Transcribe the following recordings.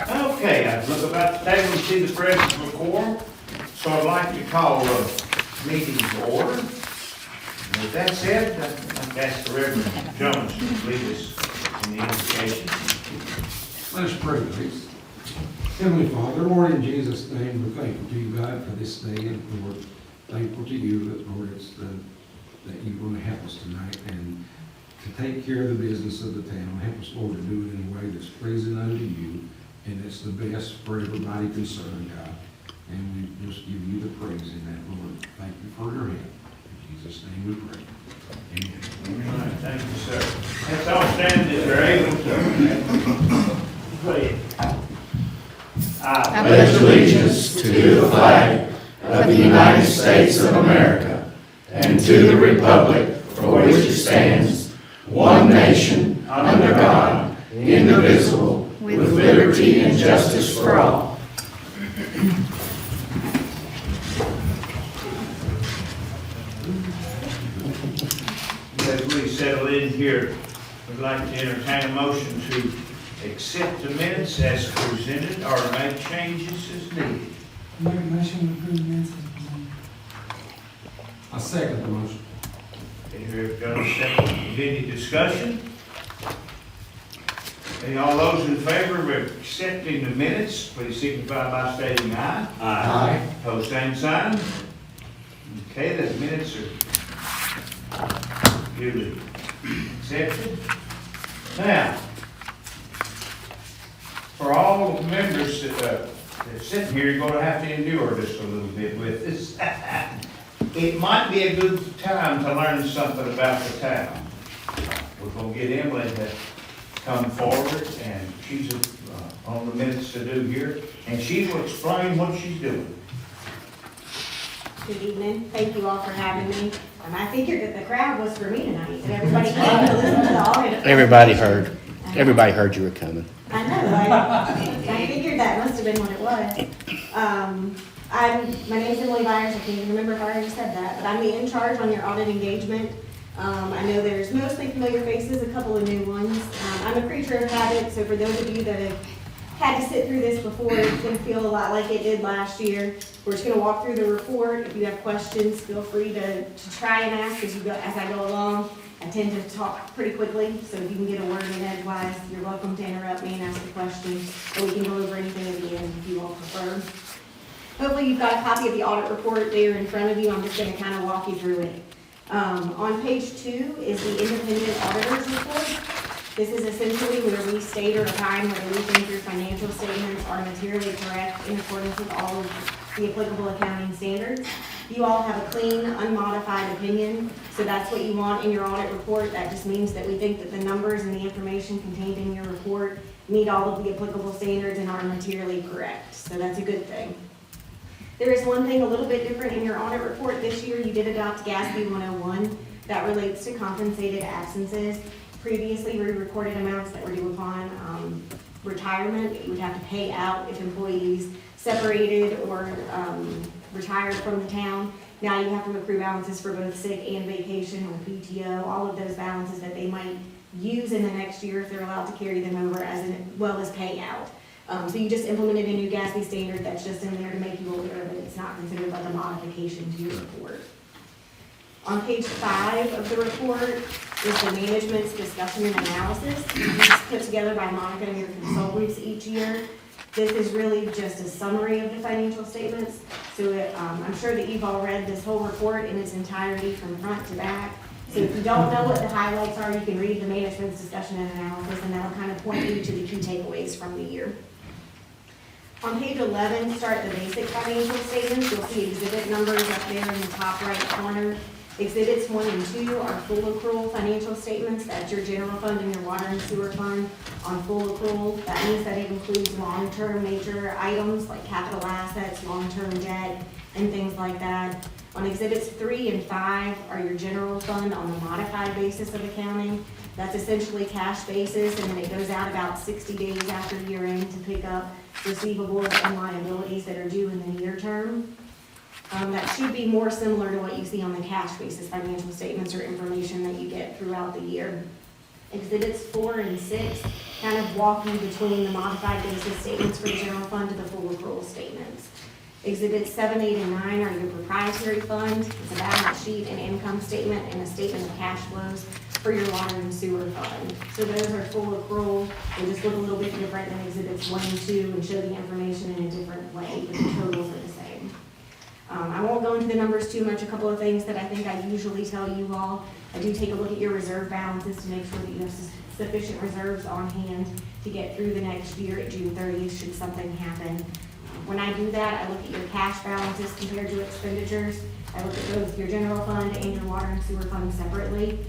Okay, I look about the table and see the presence of a quorum, so I'd like to call the meeting to order. And with that said, I'd like to ask the Reverend Jones to lead us in the invocation. Let us pray, please. Heavenly Father, Lord, in Jesus' name, we're thankful to you, God, for this day, and Lord, thankful to you that, Lord, that you're going to help us tonight and to take care of the business of the town. Help us, Lord, to do it in a way that's pleasing unto you, and it's the best for everybody concerned, God. And we just give you the praise in that, Lord. Thank you for your help. In Jesus' name we pray. Amen. All right, thank you, sir. Let's all stand if you're able to. Go ahead. I pledge allegiance to the flag of the United States of America and to the republic for which it stands, one nation, under God, indivisible, with liberty and justice for all. As we settle in here, we'd like to entertain a motion to accept the minutes as presented or make changes as needed. Make a motion to approve the minutes as presented. I second the motion. Okay, here we've got a second. Any discussion? Okay, all those in favor of accepting the minutes, please signify by stating aye. Aye. Pose same sign. Okay, the minutes are duly accepted. Now, for all the members that are sitting here, you're going to have to endure just a little bit with this. It might be a good time to learn something about the town. We're going to get Emily to come forward, and she's on the minutes to do here, and she will explain what she's doing. Good evening. Thank you all for having me. I figured that the crowd was for me tonight, that everybody came to listen to the audit. Everybody heard you were coming. I know, I figured that must have been what it was. My name's Emily Byers. I can't even remember if I already said that, but I'm the in charge on your audit engagement. I know there's mostly familiar faces, a couple of new ones. I'm a creature of habit, so for those of you that have had to sit through this before, it's going to feel a lot like it did last year. We're just going to walk through the report. If you have questions, feel free to try and ask as I go along. I tend to talk pretty quickly, so if you can get a word in edgewise, you're welcome to interrupt me and ask a question, or we can go over anything at the end if you all prefer. Hopefully you've got a copy of the audit report there in front of you. I'm just going to kind of walk you through it. On page 2 is the independent auditor's report. This is essentially where we state or opine whether we think your financial statements are materially correct in accordance with all of the applicable accounting standards. You all have a clean, unmodified opinion, so that's what you want in your audit report. That just means that we think that the numbers and the information contained in your report meet all of the applicable standards and are materially correct, so that's a good thing. There is one thing a little bit different in your audit report this year. You did adopt GASB 101 that relates to compensated absences. Previously, we recorded amounts that were due upon retirement. You would have to pay out if employees separated or retired from the town. Now you have to accrue balances for both sick and vacation or PTO, all of those balances that they might use in the next year if they're allowed to carry them over, as well as pay out. So you just implemented a new GASB standard that's just in there to make you aware of it. It's not considered like a modification to your report. On page 5 of the report is the management's discussion and analysis. This is put together by Monica and your consultants each year. This is really just a summary of the financial statements. So I'm sure that you've all read this whole report in its entirety from front to back. So if you don't know what the highlights are, you can read the management's discussion and analysis, and that'll kind of point you to the key takeaways from the year. On page 11, start the basic financial statements. You'll see exhibit numbers up there in the top right corner. Exhibits 1 and 2 are full accrual financial statements. That's your general fund and your water and sewer fund on full accrual. That means that it includes long-term major items like capital assets, long-term debt, and things like that. On exhibits 3 and 5 are your general fund on the modified basis of accounting. That's essentially cash basis, and then it goes out about 60 days after year end to pick up receivables and liabilities that are due in the near term. That should be more similar to what you see on the cash basis financial statements or information that you get throughout the year. Exhibits 4 and 6 kind of walk you between the modified basis statements for the general fund to the full accrual statements. Exhibits 7, 8, and 9 are your proprietary fund. It's a balance sheet, an income statement, and a statement of cash flows for your water and sewer fund. So those are full accrual. They just look a little bit different than exhibits 1 and 2 and show the information in a different way, but the totals are the same. I won't go into the numbers too much. A couple of things that I think I usually tell you all. I do take a look at your reserve balances to make sure that you have sufficient reserves on hand to get through the next year at June 30th should something happen. When I do that, I look at your cash balances compared to expenditures. I look at both your general fund and your water and sewer fund separately.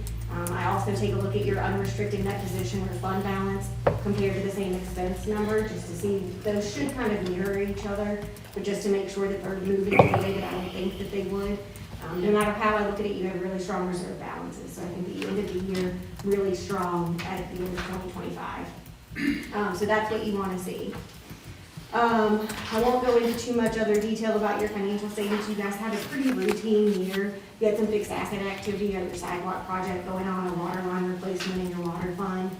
I also take a look at your unrestricted net position or fund balance compared to the same expense number, just to see, those should kind of mirror each other, but just to make sure that they're moving the way that I would think that they would. No matter how I look at it, you have really strong reserve balances, so I think that you ended the year really strong at the end of 2025. So that's what you want to see. I won't go into too much other detail about your financial statements. You guys had a pretty routine year. You had some fixed asset activity, you had your sidewalk project going on, a water line replacement in your water fund.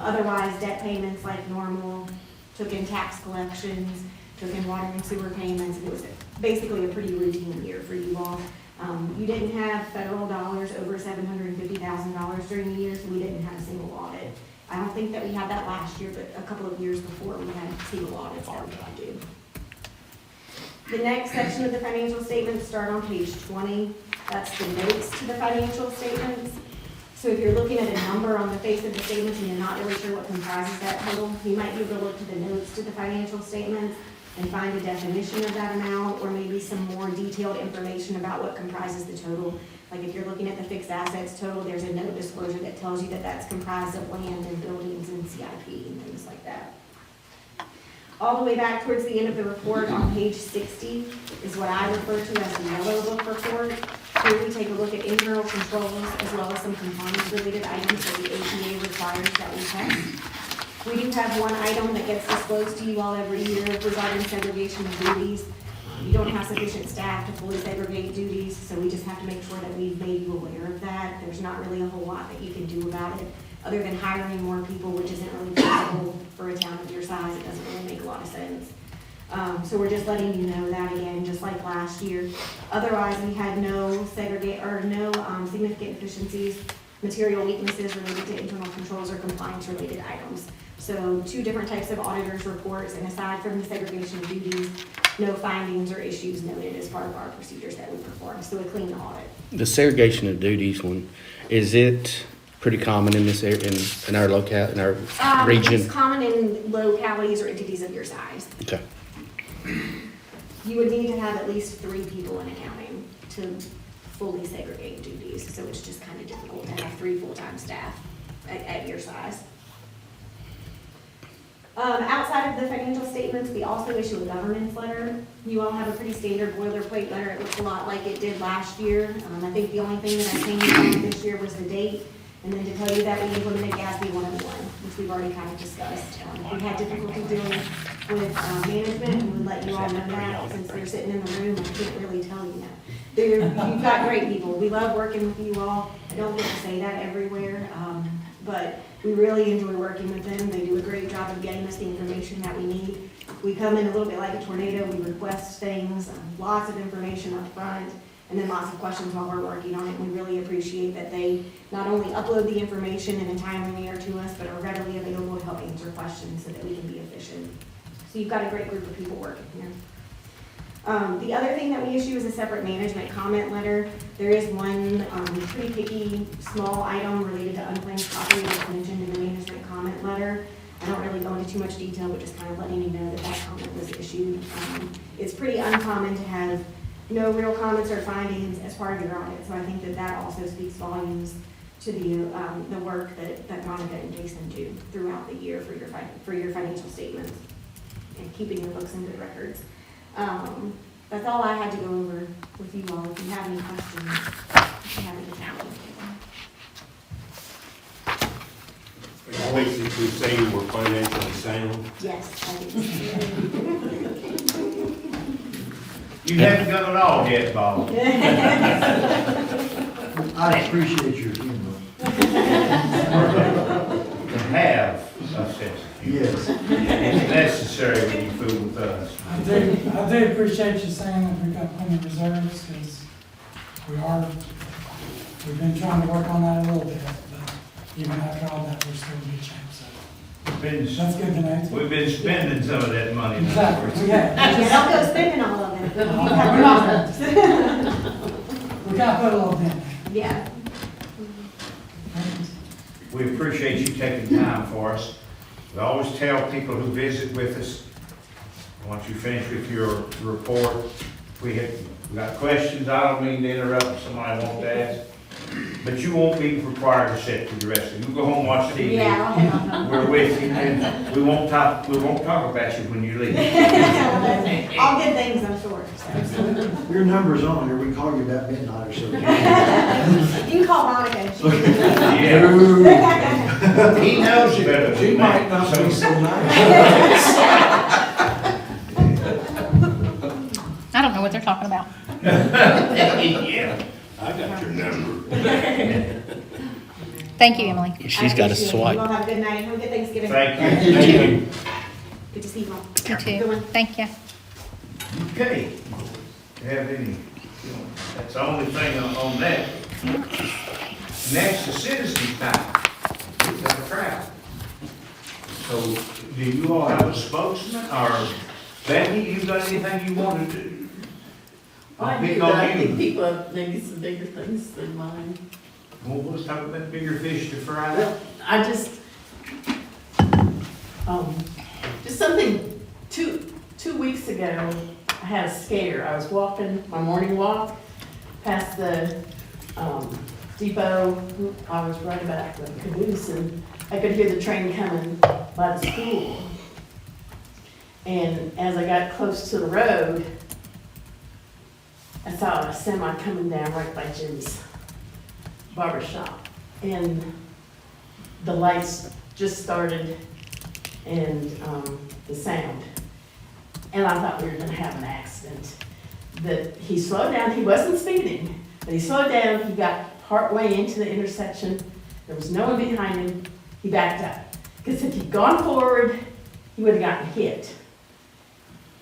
Otherwise, debt payments like normal, took in tax collections, took in water and sewer payments. It was basically a pretty routine year for you all. You didn't have federal dollars over $750,000 during the year, so we didn't have a single audit. I don't think that we had that last year, but a couple of years before we had single audits that we had to do. The next section of the financial statements start on page 20. That's the notes to the financial statements. So if you're looking at a number on the face of the statements and you're not really sure what comprises that total, you might be able to look to the notes to the financial statements and find a definition of that amount, or maybe some more detailed information about what comprises the total. Like if you're looking at the fixed assets total, there's a note disclosure that tells you that that's comprised of land and buildings and CIP and things like that. All the way back towards the end of the report on page 60 is what I refer to as the yellow book report. Here we take a look at internal controls as well as some compliance-related items that the APA requires that we test. We do have one item that gets disclosed to you all every year regarding segregation of duties. You don't have sufficient staff to fully segregate duties, so we just have to make sure that we've made you aware of that. There's not really a whole lot that you can do about it, other than hiring more people, which isn't really feasible for a town of your size. It doesn't really make a lot of sense. So we're just letting you know that again, just like last year. Otherwise, we had no significant deficiencies, material weaknesses related to internal controls or compliance-related items. So 2 different types of auditors' reports, and aside from the segregation of duties, no findings or issues noted as part of our procedures that we perform. So a clean audit. The segregation of duties one, is it pretty common in this area, in our locale, in our region? It's common in localities or entities of your size. Okay. You would need to have at least 3 people in accounting to fully segregate duties. So it's just kind of difficult to have 3 full-time staff at your size. Outside of the financial statements, we also issue a governance letter. You all have a pretty standard boilerplate letter. It looks a lot like it did last year. I think the only thing that I changed on this year was the date, and then to tell you that we implemented GASB 101, which we've already kind of discussed. We had difficulty dealing with management, and would let you all know that. Since they're sitting in the room, I can't really tell you that. You've got great people. We love working with you all. I don't get to say that everywhere, but we really enjoy working with them. They do a great job of getting us the information that we need. We come in a little bit like a tornado. We request things, lots of information up front, and then lots of questions while we're working on it. We really appreciate that they not only upload the information in a timely manner to us, but are readily available to help answer questions so that we can be efficient. So you've got a great group of people working here. The other thing that we issue is a separate management comment letter. There is one pretty picky, small item related to unplanned property that's mentioned in the management comment letter. I don't really go into too much detail, but just kind of letting you know that that comment was issued. It's pretty uncommon to have no real comments or findings as part of your audit, so I think that that also speaks volumes to the work that Monica and Jason do throughout the year for your financial statements and keeping your books in good records. That's all I had to go over with you all. If you have any questions, if you have any challenges. Basically saying we're financially sound. Yes, I did. You haven't done it all yet, Bob. I appreciate your humor. Yes. It's necessary when you fool with us. I do appreciate you saying that we've got plenty of reserves, because we've been trying to work on that a little bit, but even after all that, we're still in good shape, so that's good to know. We've been spending some of that money. Exactly, we have. Yeah, don't go spending all of it. We're not. We gotta put a little bit in there. Yeah. We appreciate you taking time for us. We always tell people who visit with us, once you finish with your report, we got questions, I don't mean to interrupt if somebody wants to ask, but you won't be required to sit through the rest of it. You go home, watch the TV. Yeah, I'll hang on. We're with you, and we won't talk about you when you leave. All good things, I'm sure. So. Your number's on here, we can call you about midnight or so. You can call Monica. Yeah. He knows you better. She might not be so nice. I don't know what they're talking about. Yeah. I got your number. Thank you, Emily. She's got a I appreciate it. swipe. You all have a good night. Have a good Thanksgiving. Thank You too. Good to see you all. You too. Thank you. Okay. Do you have any, that's the only thing on that. Next, the citizens time. We've got a crowd. So, do you all have a spokesman, or Becky, you got anything you want to do? I Pick do, but on I think you. people have maybe some bigger things than mine. Well, let's talk about bigger fish to fry. Well, I just something, two weeks ago, I had a scare. I was walking my morning walk past the depot. I was right about the caboose, and I could hear the train coming by the school. And as I got close to the road, I saw a semi coming down right by Jim's barber shop. And the lights just started and the sound. And I thought we were gonna have an accident. That he slowed down, he wasn't speeding, but he slowed down, he got partway into the intersection, there was no one behind him, he backed up. Because if he'd gone forward, he would have gotten hit.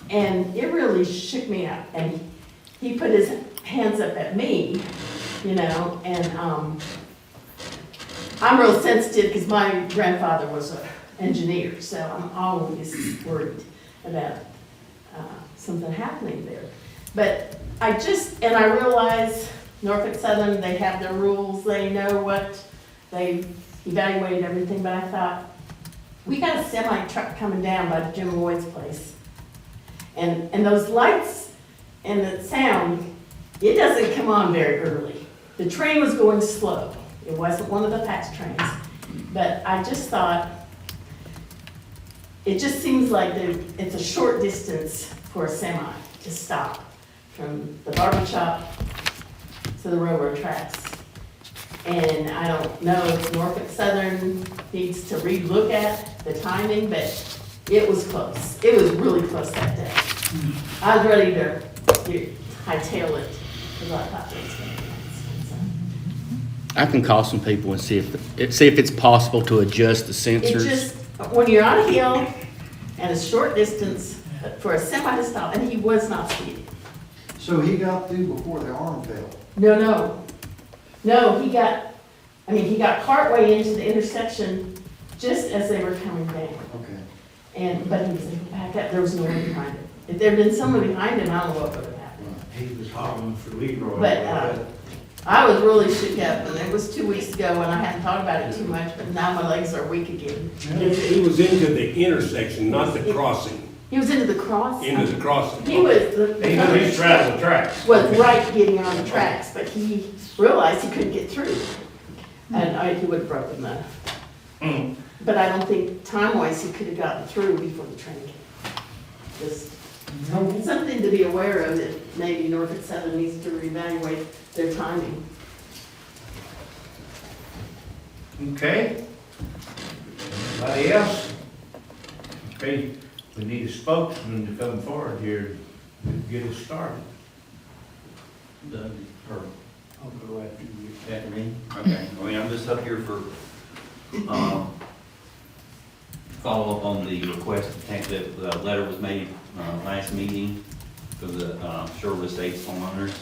And it really shook me up, and he put his hands up at me, you know, and I'm real sensitive because my grandfather was an engineer, so I'm always worried about something happening there. But I realize Norfolk Southern, they have their rules, they know what, they evaluated everything, but I thought, we got a semi truck coming down by Jim Lloyd's place. And those lights and the sound, it doesn't come on very early. The train was going slow. It wasn't one of the fast trains. But I just thought, it just seems like it's a short distance for a semi to stop from the barber shop to the railroad tracks. And I don't know if Norfolk Southern needs to relook at the timing, but it was close. It was really close that day. I was ready to hightail it because I thought it was going to be nice. I can call some people and see if it's possible to adjust the It sensors. just, when you're on a hill and a short distance for a semi to stop, and he was not speeding. So he got through before the arm fell? No, he got partway into the intersection just as they were coming down. Okay. But he was able to back up, there was no one behind him. If there'd been someone behind him, I don't know what would have happened. He was hollering for Leroy. But I was really shook up, and it was 2 weeks ago, and I hadn't thought about it too much, but now my legs are weak again. He was into the intersection, not the crossing, He was into the cross. into the crossing. He was, He knew he straddled the tracks. was right getting on the tracks, but he realized he couldn't get through. And he would have broken the, Mm. but I don't think time-wise he could have gotten through before the train came. Just something to be aware of, that maybe Norfolk Southern needs to reevaluate their timing. Okay. Anybody else? Okay, we need a spokesman to come forward here to get us started. Doug, or, I'll go after you. after me? Okay, I mean, I'm just up here for, follow up on the request to take that the letter was made last meeting for the Sherwood Estates homeowners.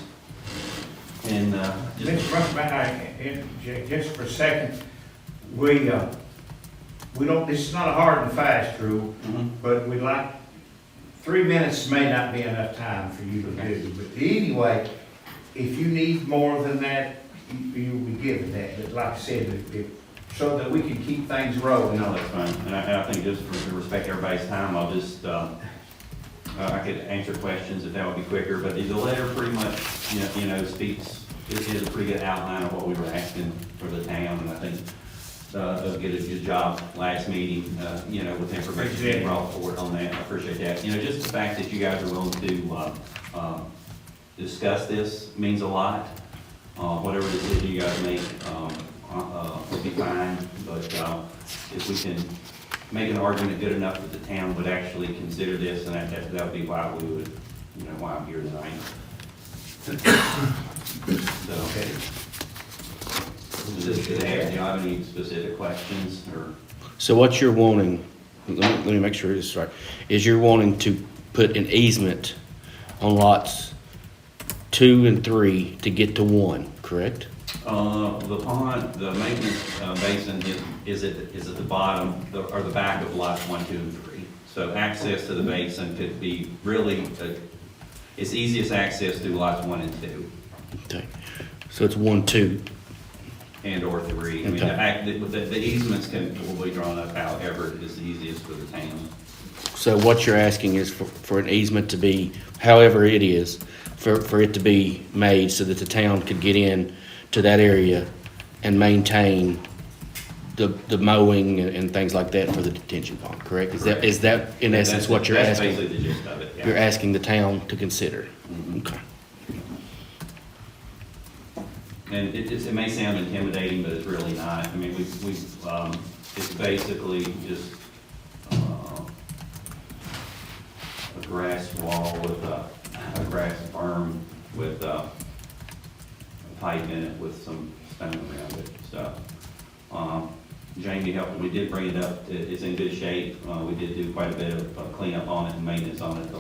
And just Mr. Rushback, I interject just for a second. We don't, this is not a hard and fast rule, Mhm. but we'd like, 3 minutes may not be enough time for you to do. But anyway, if you need more than that, you'll be given that. But like I said, so that we can keep things rolling. no, that's fine. And I think just to respect everybody's time, I'll just, I could answer questions if that would be quicker, but the letter pretty much, you know, speaks, it is a pretty good outline of what we were asking for the town, and I think they'll get a good job last meeting, you know, with information being brought forward on that. I appreciate that. You know, just the fact that you guys are willing to discuss this means a lot. Whatever decision you guys make will be fine, but if we can make an argument good enough that the town would actually consider this, and that would be why we would, you know, why I'm here tonight. So, Okay. do you have any specific questions, or? So what you're wanting, let me make sure this is right, is you're wanting to put an easement on lots 2 and 3 to get to 1, correct? The pond, the maintenance basin is at the bottom, or the back of lots 1, 2, and 3. So access to the basin could be really, it's easiest access through lots 1 and 2, Okay. So it's 1, 2. and or 3. I mean, the easements will be drawn up however is the easiest for the town. So what you're asking is for an easement to be, however it is, for it to be made so that the town could get in to that area and maintain the mowing and things like that for the detention pond, correct? Is that in essence what you're asking? That's basically the gist of it, yeah. You're asking the town to consider? Mhm. Okay. And it may sound intimidating, but it's really not. I mean, it's basically just a grass wall with a grass berm with a pipe in it with some stone around it, so. Jamie helped, we did bring it up, it's in good shape. We did do quite a bit of cleanup on it and maintenance on it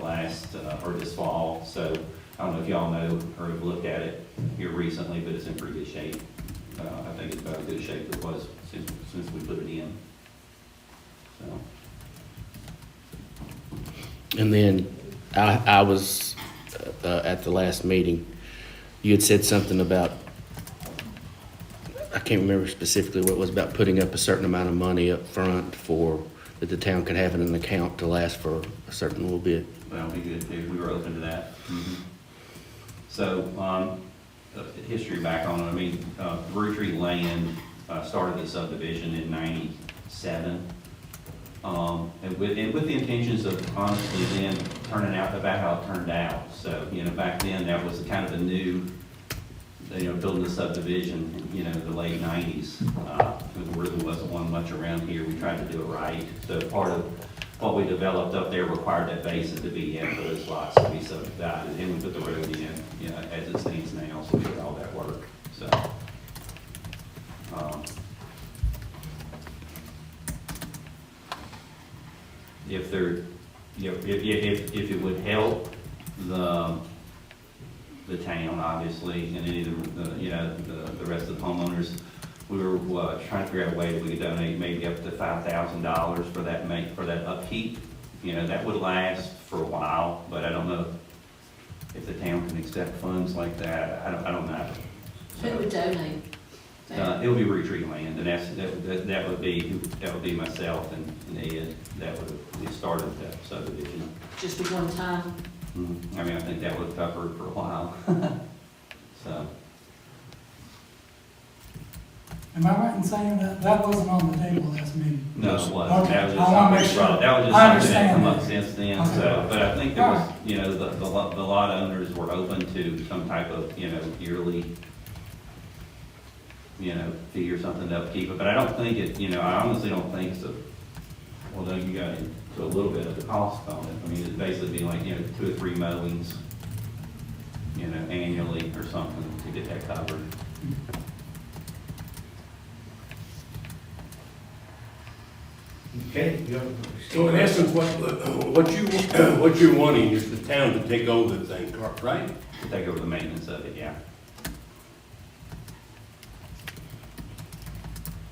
or this fall, so I don't know if y'all know or have looked at it here recently, but it's in pretty good shape. I think it's about as good shape as it was since we put it in, so. And then I was at the last meeting, you had said something about, I can't remember specifically what it was, about putting up a certain amount of money up front for, that the town could have in an account to last for a certain little bit. That'll be good too, we were open to that. So, history back on it, I mean, Brew Tree Land started the subdivision in '97. And with the intentions of honestly then turning out about how it turned out. So, you know, back then, that was kind of a new, you know, building the subdivision, you know, the late '90s. There really wasn't one much around here. We tried to do it right. So part of what we developed up there required that basin to be in for those lots to be subdivided. And we put the road in, you know, as it stands now, so we did all that work, so. If there, you know, if it would help the town, obviously, and any of the, you know, the rest of the homeowners, we were trying to figure out a way that we could donate maybe up to $5,000 for that upkeep. You know, that would last for a while, but I don't know if the town can accept funds like that. I don't know. Who would donate? It would be Retreat Land, and that would be myself and Ed that would have started that subdivision. Just the one time? I mean, I think that would have covered for a while. So, Am I right in saying that that wasn't on the table last meeting? no, it wasn't. Okay, That was I just wanna something make we sure. brought- that was just I something that come understand up that. since then, Okay. so, but I think there was, Alright. you know, the lot owners were open to some type of, you know, yearly, you know, fee or something to upkeep it, but I don't think it, you know, I honestly don't think so. Although you got into a little bit of the cost on it, I mean, it'd basically be like, you know, 2 or 3 mowings, you know, annually or something to get that covered. Okay? So in essence, what you're wanting is the town to take over the thing, right? To take over the maintenance of it, yeah.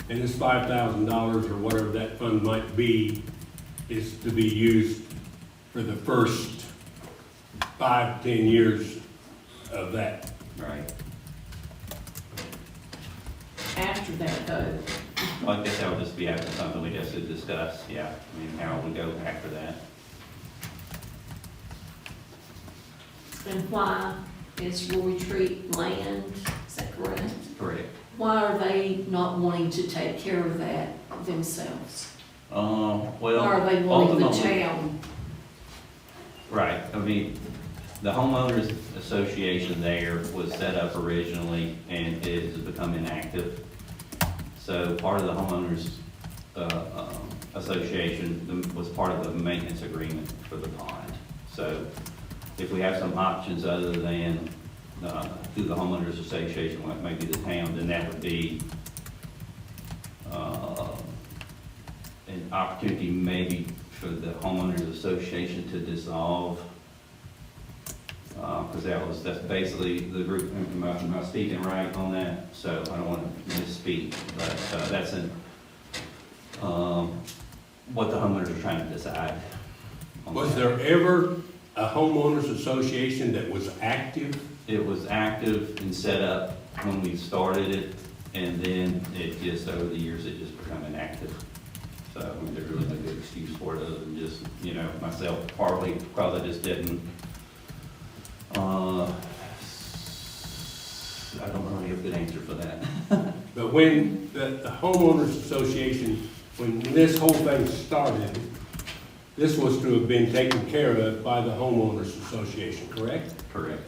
And this $5,000 or whatever that fund might be is to be used for the first 5, 10 years of that. Right. After that though, Well, I guess that would just be after something we just had discussed, yeah. I mean, how we go after that. And why is Rural Retreat land, is that correct? Correct. Why are they not wanting to take care of that themselves? Well, Why are they wanting the ultimately- town? Right, I mean, the homeowners association there was set up originally and it has become inactive. So part of the homeowners, association was part of the maintenance agreement for the pond. So if we have some options other than, through the homeowners association, what may be the town, then that would be, an opportunity maybe for the homeowners association to dissolve. Because that's basically the group, am I speaking right on that? So I don't want to misspeak, but that's what the homeowners are trying to decide. on Was that. there ever a homeowners association that was active? It was active and set up when we started it, and then it just, over the years, it just become inactive. So, I mean, there's really no good excuse for it other than just, myself, partly because I just didn't, I don't really have a good answer for that. But when the homeowners association, when this whole thing started, this was to have been taken care of by the homeowners association, correct? Correct.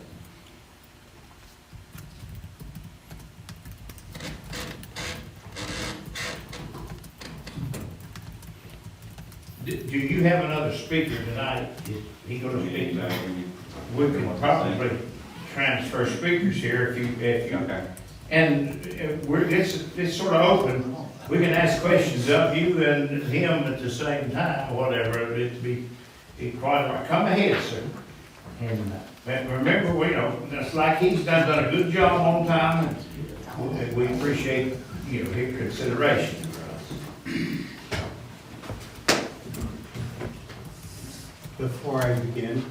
Do you have another speaker tonight? Is he gonna speak? We could probably transfer speakers here if you, Okay. and it's sort of open. We can ask questions of you and him at the same time, whatever, it'd be quite all right. Come ahead, sir. And remember, it's like he's done a good job on time, and we appreciate, his consideration. Before I begin,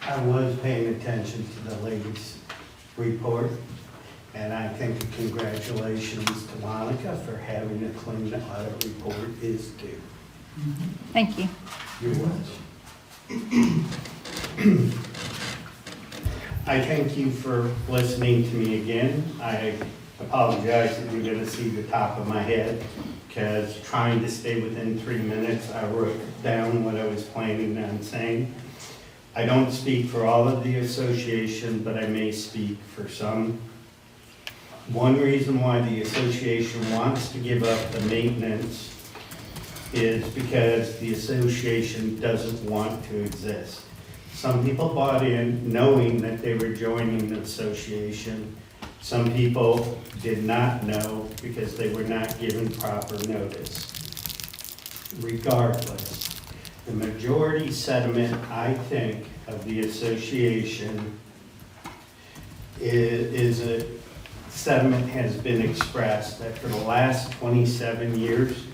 I was paying attention to the lady's report, and I think a congratulations to Monica for having a clean audit report is due. Thank you. You're welcome. I thank you for listening to me again. I apologize that you're gonna see the top of my head, because trying to stay within 3 minutes, I wrote down what I was planning on saying. I don't speak for all of the association, but I may speak for some. One reason why the association wants to give up the maintenance is because the association doesn't want to exist. Some people bought in knowing that they were joining the association. Some people did not know because they were not given proper notice. Regardless, the majority sentiment, I think, of the association is a sentiment has been expressed that for the last 27 years,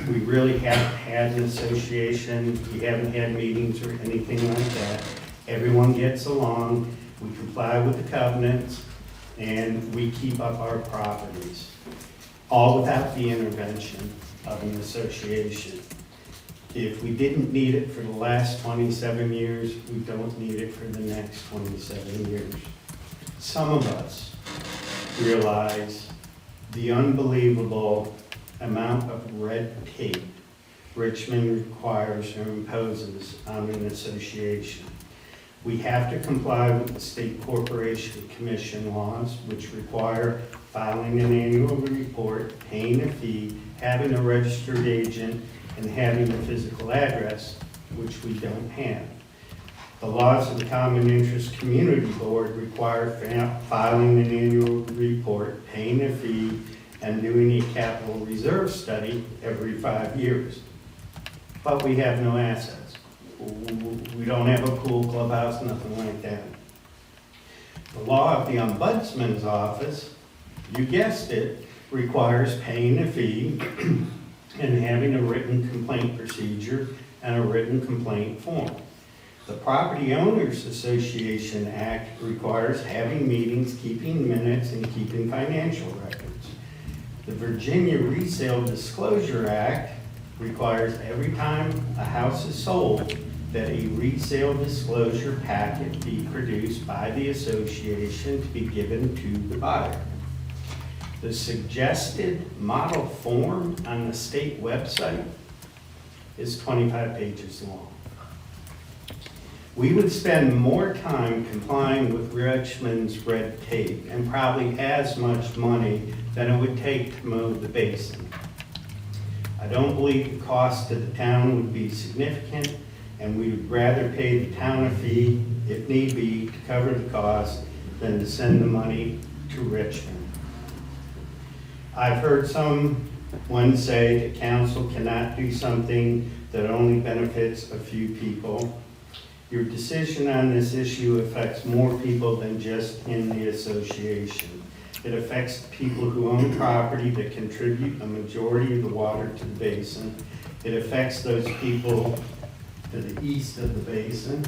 we really haven't had an association, we haven't had meetings or anything like that. Everyone gets along, we comply with the covenants, and we keep up our properties, all without the intervention of an association. If we didn't need it for the last 27 years, we don't need it for the next 27 years. Some of us realize the unbelievable amount of red tape Richmond requires or imposes on an association. We have to comply with the State Corporation Commission laws, which require filing an annual report, paying a fee, having a registered agent, and having a physical address, which we don't have. The laws of the Common Interest Community Board require filing an annual report, paying a fee, and doing a capital reserve study every 5 years. but we have no assets. We don't have a pool, clubhouse, nothing like that. The law of the ombudsman's office, you guessed it, requires paying a fee and having a written complaint procedure and a written complaint form. The Property Owners Association Act requires having meetings, keeping minutes, and keeping financial records. The Virginia Resale Disclosure Act requires every time a house is sold that a resale disclosure packet be produced by the association to be given to the buyer. The suggested model form on the state website is 25 pages long. We would spend more time complying with Richmond's red tape and probably as much money than it would take to mow the basin. I don't believe the cost to the town would be significant, and we would rather pay the town a fee, if need be, to cover the cost than to send the money to Richmond. I've heard someone say that council cannot do something that only benefits a few people. Your decision on this issue affects more people than just in the association. It affects people who own property that contribute a majority of the water to the basin. It affects those people to the east of the basin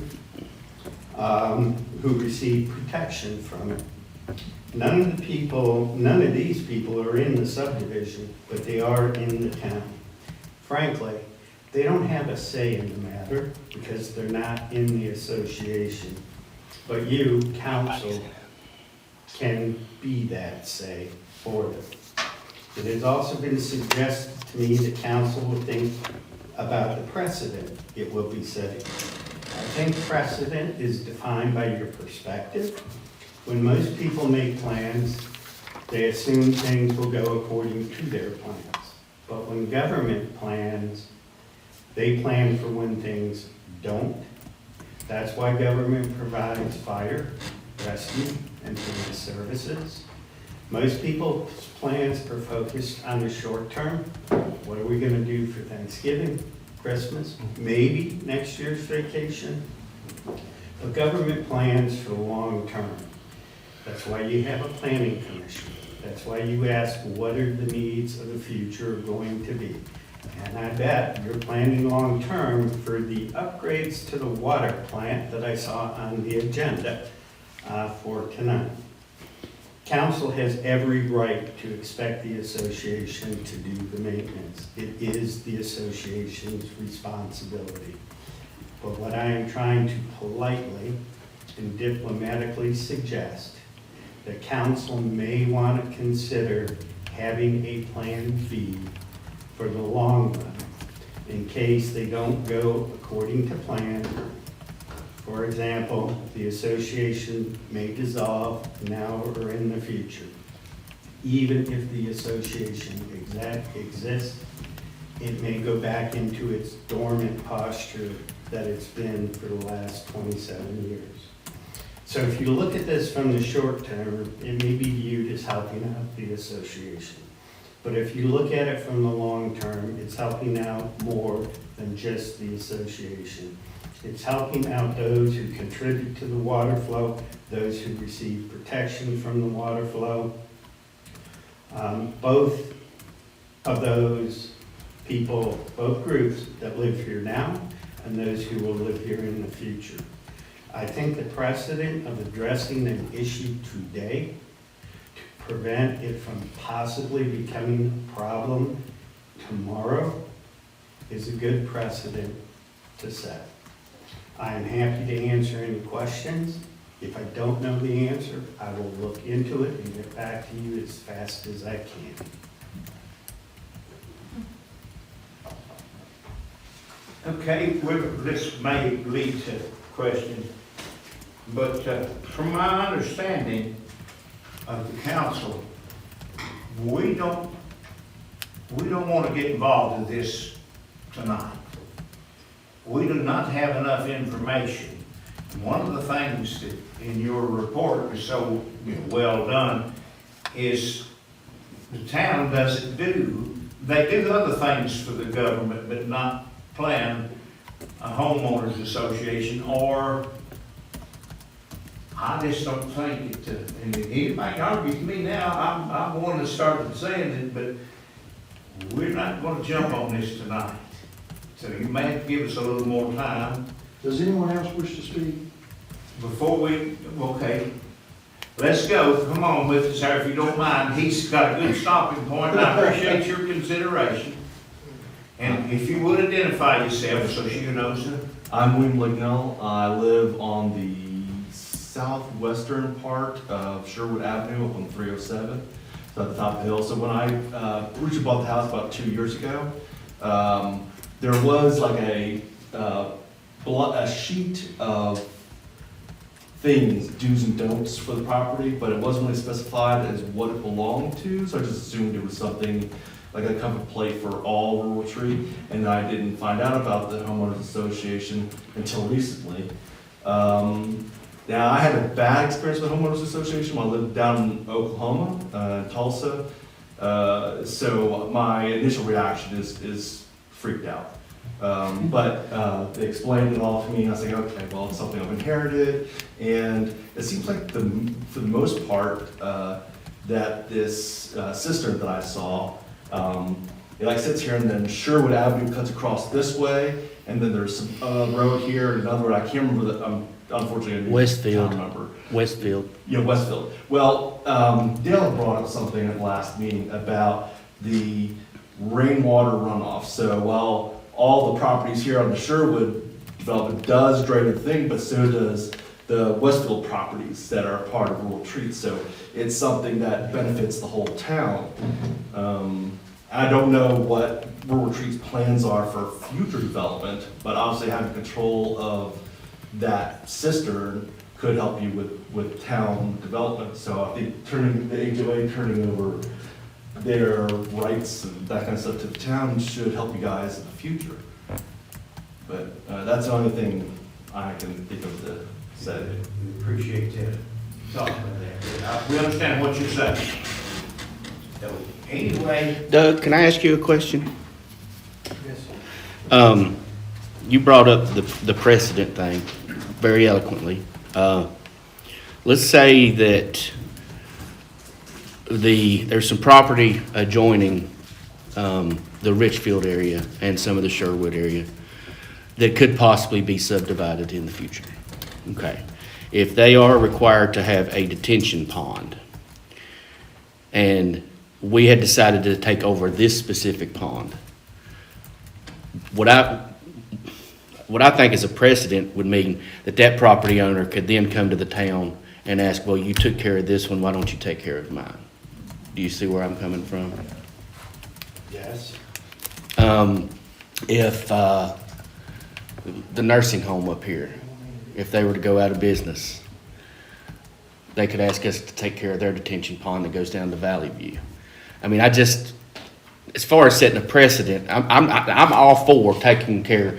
who receive protection from it. None of these people are in the subdivision, but they are in the town. Frankly, they don't have a say in the matter because they're not in the association. But you, council, can be that say for them. It has also been suggested to me that council will think about the precedent it will be setting. I think precedent is defined by your perspective. When most people make plans, they assume things will go according to their plans. But when government plans, they plan for when things don't. That's why government provides fire, rescue, and police services. Most people's plans are focused on the short term. What are we gonna do for Thanksgiving, Christmas, maybe next year's vacation? But government plans for the long term. That's why you have a planning commission. That's why you ask, what are the needs of the future going to be? And I bet you're planning long-term for the upgrades to the water plant that I saw on the agenda for tonight. Council has every right to expect the association to do the maintenance. It is the association's responsibility. But what I am trying to politely and diplomatically suggest, that council may want to consider having a planned fee for the long run in case they don't go according to plan. For example, the association may dissolve now or in the future. Even if the association exists, it may go back into its dormant posture that it's been for the last 27 years. So if you look at this from the short term, it may be viewed as helping out the association. But if you look at it from the long term, it's helping out more than just the association. It's helping out those who contribute to the water flow, those who receive protection from the water flow. Both of those people, both groups that live here now and those who will live here in the future. I think the precedent of addressing an issue today to prevent it from possibly becoming a problem tomorrow is a good precedent to set. I am happy to answer any questions. If I don't know the answer, I will look into it and get back to you as fast as I can. Okay, well, this may lead to questions, but from my understanding of the council, we don't want to get involved in this tonight. We do not have enough information. And one of the things that in your report is so well done is the town doesn't do, they do other things for the government, but not plan a homeowners association, or I just don't think it, and anybody can argue with me now, I'm one that started saying it, but we're not gonna jump on this tonight. So you may have to give us a little more time. Does anyone else wish to speak? Before we, okay, let's go, come on with us, sir, if you don't mind. He's got a good stopping point, and I appreciate your consideration. And if you would identify yourself, so she knows it. I'm William Lignell. I live on the southwestern part of Sherwood Avenue up on 307, so at the top of the hill. So when I originally bought the house about 2 years ago, there was like a sheet of things, do's and don'ts for the property, but it wasn't really specified as what it belonged to, so I just assumed it was something like a covered plate for all Rural Retreat, and I didn't find out about the homeowners association until recently. Now, I had a bad experience with homeowners association when I lived down in Oklahoma, Tulsa, so my initial reaction is freaked out. But they explained it all to me, and I was like, okay, well, it's something I've inherited, and it seems like for the most part, that this cistern that I saw, it like sits here, and then Sherwood Avenue cuts across this way, and then there's some road here, and another road, I can't remember unfortunately, I didn't Westfield. remember. Westfield. Yeah, Westfield. Well, Dale brought up something at the last meeting about the rainwater runoff. So while all the properties here on the Sherwood development does drain the thing, but so does the Westfield properties that are part of Rural Retreat. So it's something that benefits the whole town. I don't know what Rural Retreat's plans are for future development, but obviously having control of that cistern could help you with town development. So I think the HOA turning over their rights and that kind of stuff to the town should help you guys in the future. But that's the only thing I can think of to say. We appreciate that. Talking about that. We understand what you're saying. So, anyway. Doug, can I ask you a question? Yes. You brought up the precedent thing very eloquently. Let's say that there's some property adjoining the Richfield area and some of the Sherwood area that could possibly be subdivided in the future. Okay. If they are required to have a detention pond, and we had decided to take over this specific pond, what I think is a precedent would mean that property owner could then come to the town and ask, well, you took care of this one, why don't you take care of mine? Do you see where I'm coming from? Yes. If the nursing home up here, if they were to go out of business, they could ask us to take care of their detention pond that goes down to Valley View. I mean, as far as setting a precedent, I'm all for taking care,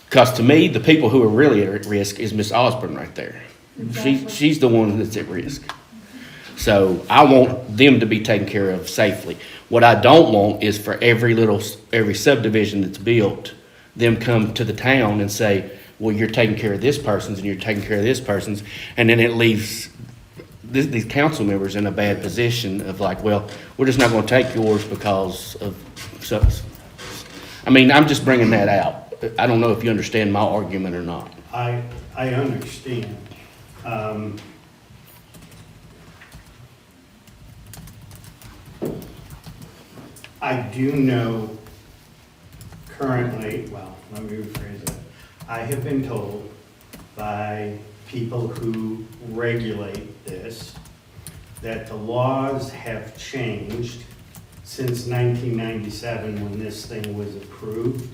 because to me, the people who are really at risk is Miss Osborne right there. She's the one that's at risk. So I want them to be taken care of safely. What I don't want is for every subdivision that's built, them come to the town and say, well, you're taking care of this person's and you're taking care of this person's, and then it leaves these council members in a bad position of like, well, we're just not going to take yours because of such. I mean, I'm just bringing that out. I don't know if you understand my argument or not. I understand. I do know currently, well, let me rephrase it. I have been told by people who regulate this that the laws have changed since 1997 when this thing was approved.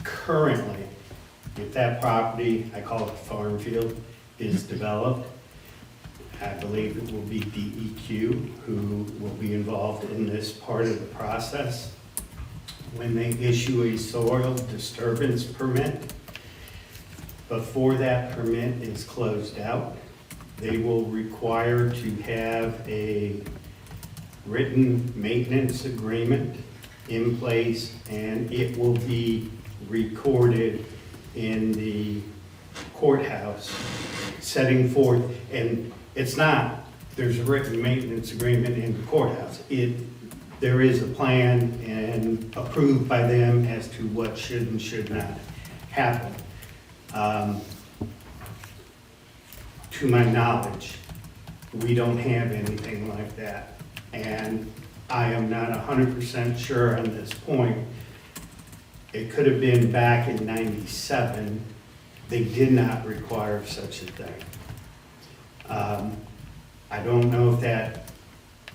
Currently, if that property, I call it farm field, is developed, I believe it will be DEQ who will be involved in this part of the process. When they issue a soil disturbance permit, before that permit is closed out, they will require to have a written maintenance agreement in place, and it will be recorded in the courthouse, setting forth, and it's not, there's a written maintenance agreement in the courthouse. There is a plan and approved by them as to what should and should not happen. To my knowledge, we don't have anything like that. And I am not 100% sure on this point. It could have been back in '97. They did not require such a thing. I don't know if that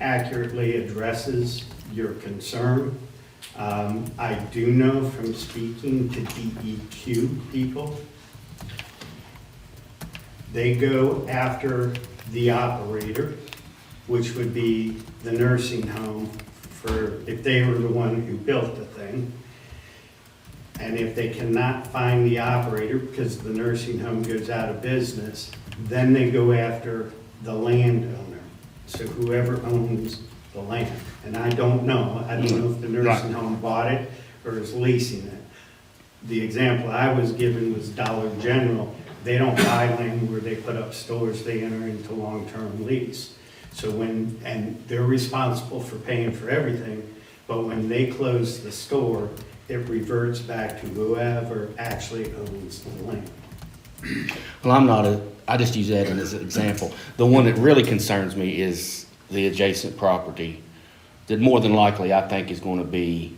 accurately addresses your concern. I do know from speaking to DEQ people, they go after the operator, which would be the nursing home, for if they were the one who built the thing. And if they cannot find the operator because the nursing home goes out of business, then they go after the landowner. So whoever owns the land. And I don't know if the nursing home bought it or is leasing it. The example I was given was Dollar General. They don't buy land where they put up stores, they enter into long-term lease. So and they're responsible for paying for everything, but when they close the store, it reverts back to whoever actually owns the land. Well, I just use that as an example. The one that really concerns me is the adjacent property that more than likely I think is going to be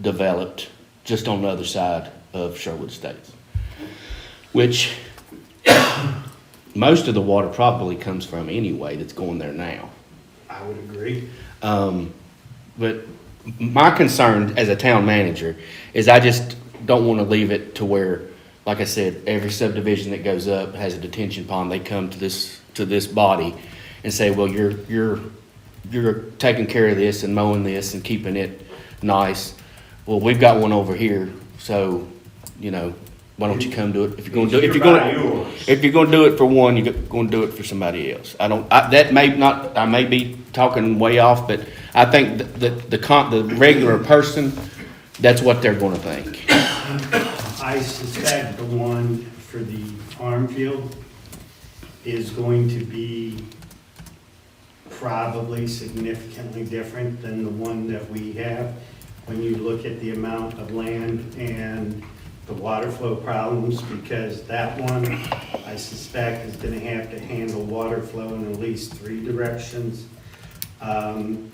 developed just on the other side of Sherwood Estates, which most of the water probably comes from anyway that's going there now. I would agree. But my concern as a town manager is I just don't want to leave it to where, like I said, every subdivision that goes up has a detention pond. They come to this body and say, well, you're taking care of this and mowing this and keeping it nice. Well, we've got one over here, so, why don't you come do it? If you're going to do it, if you're going to do it for one, you're going to do it for somebody else. I may be talking way off, but I think the regular person, that's what they're going to think. I suspect the one for the farm field is going to be probably significantly different than the one that we have. When you look at the amount of land and the water flow problems, because that one, I suspect, is gonna have to handle water flow in at least 3 directions. I'm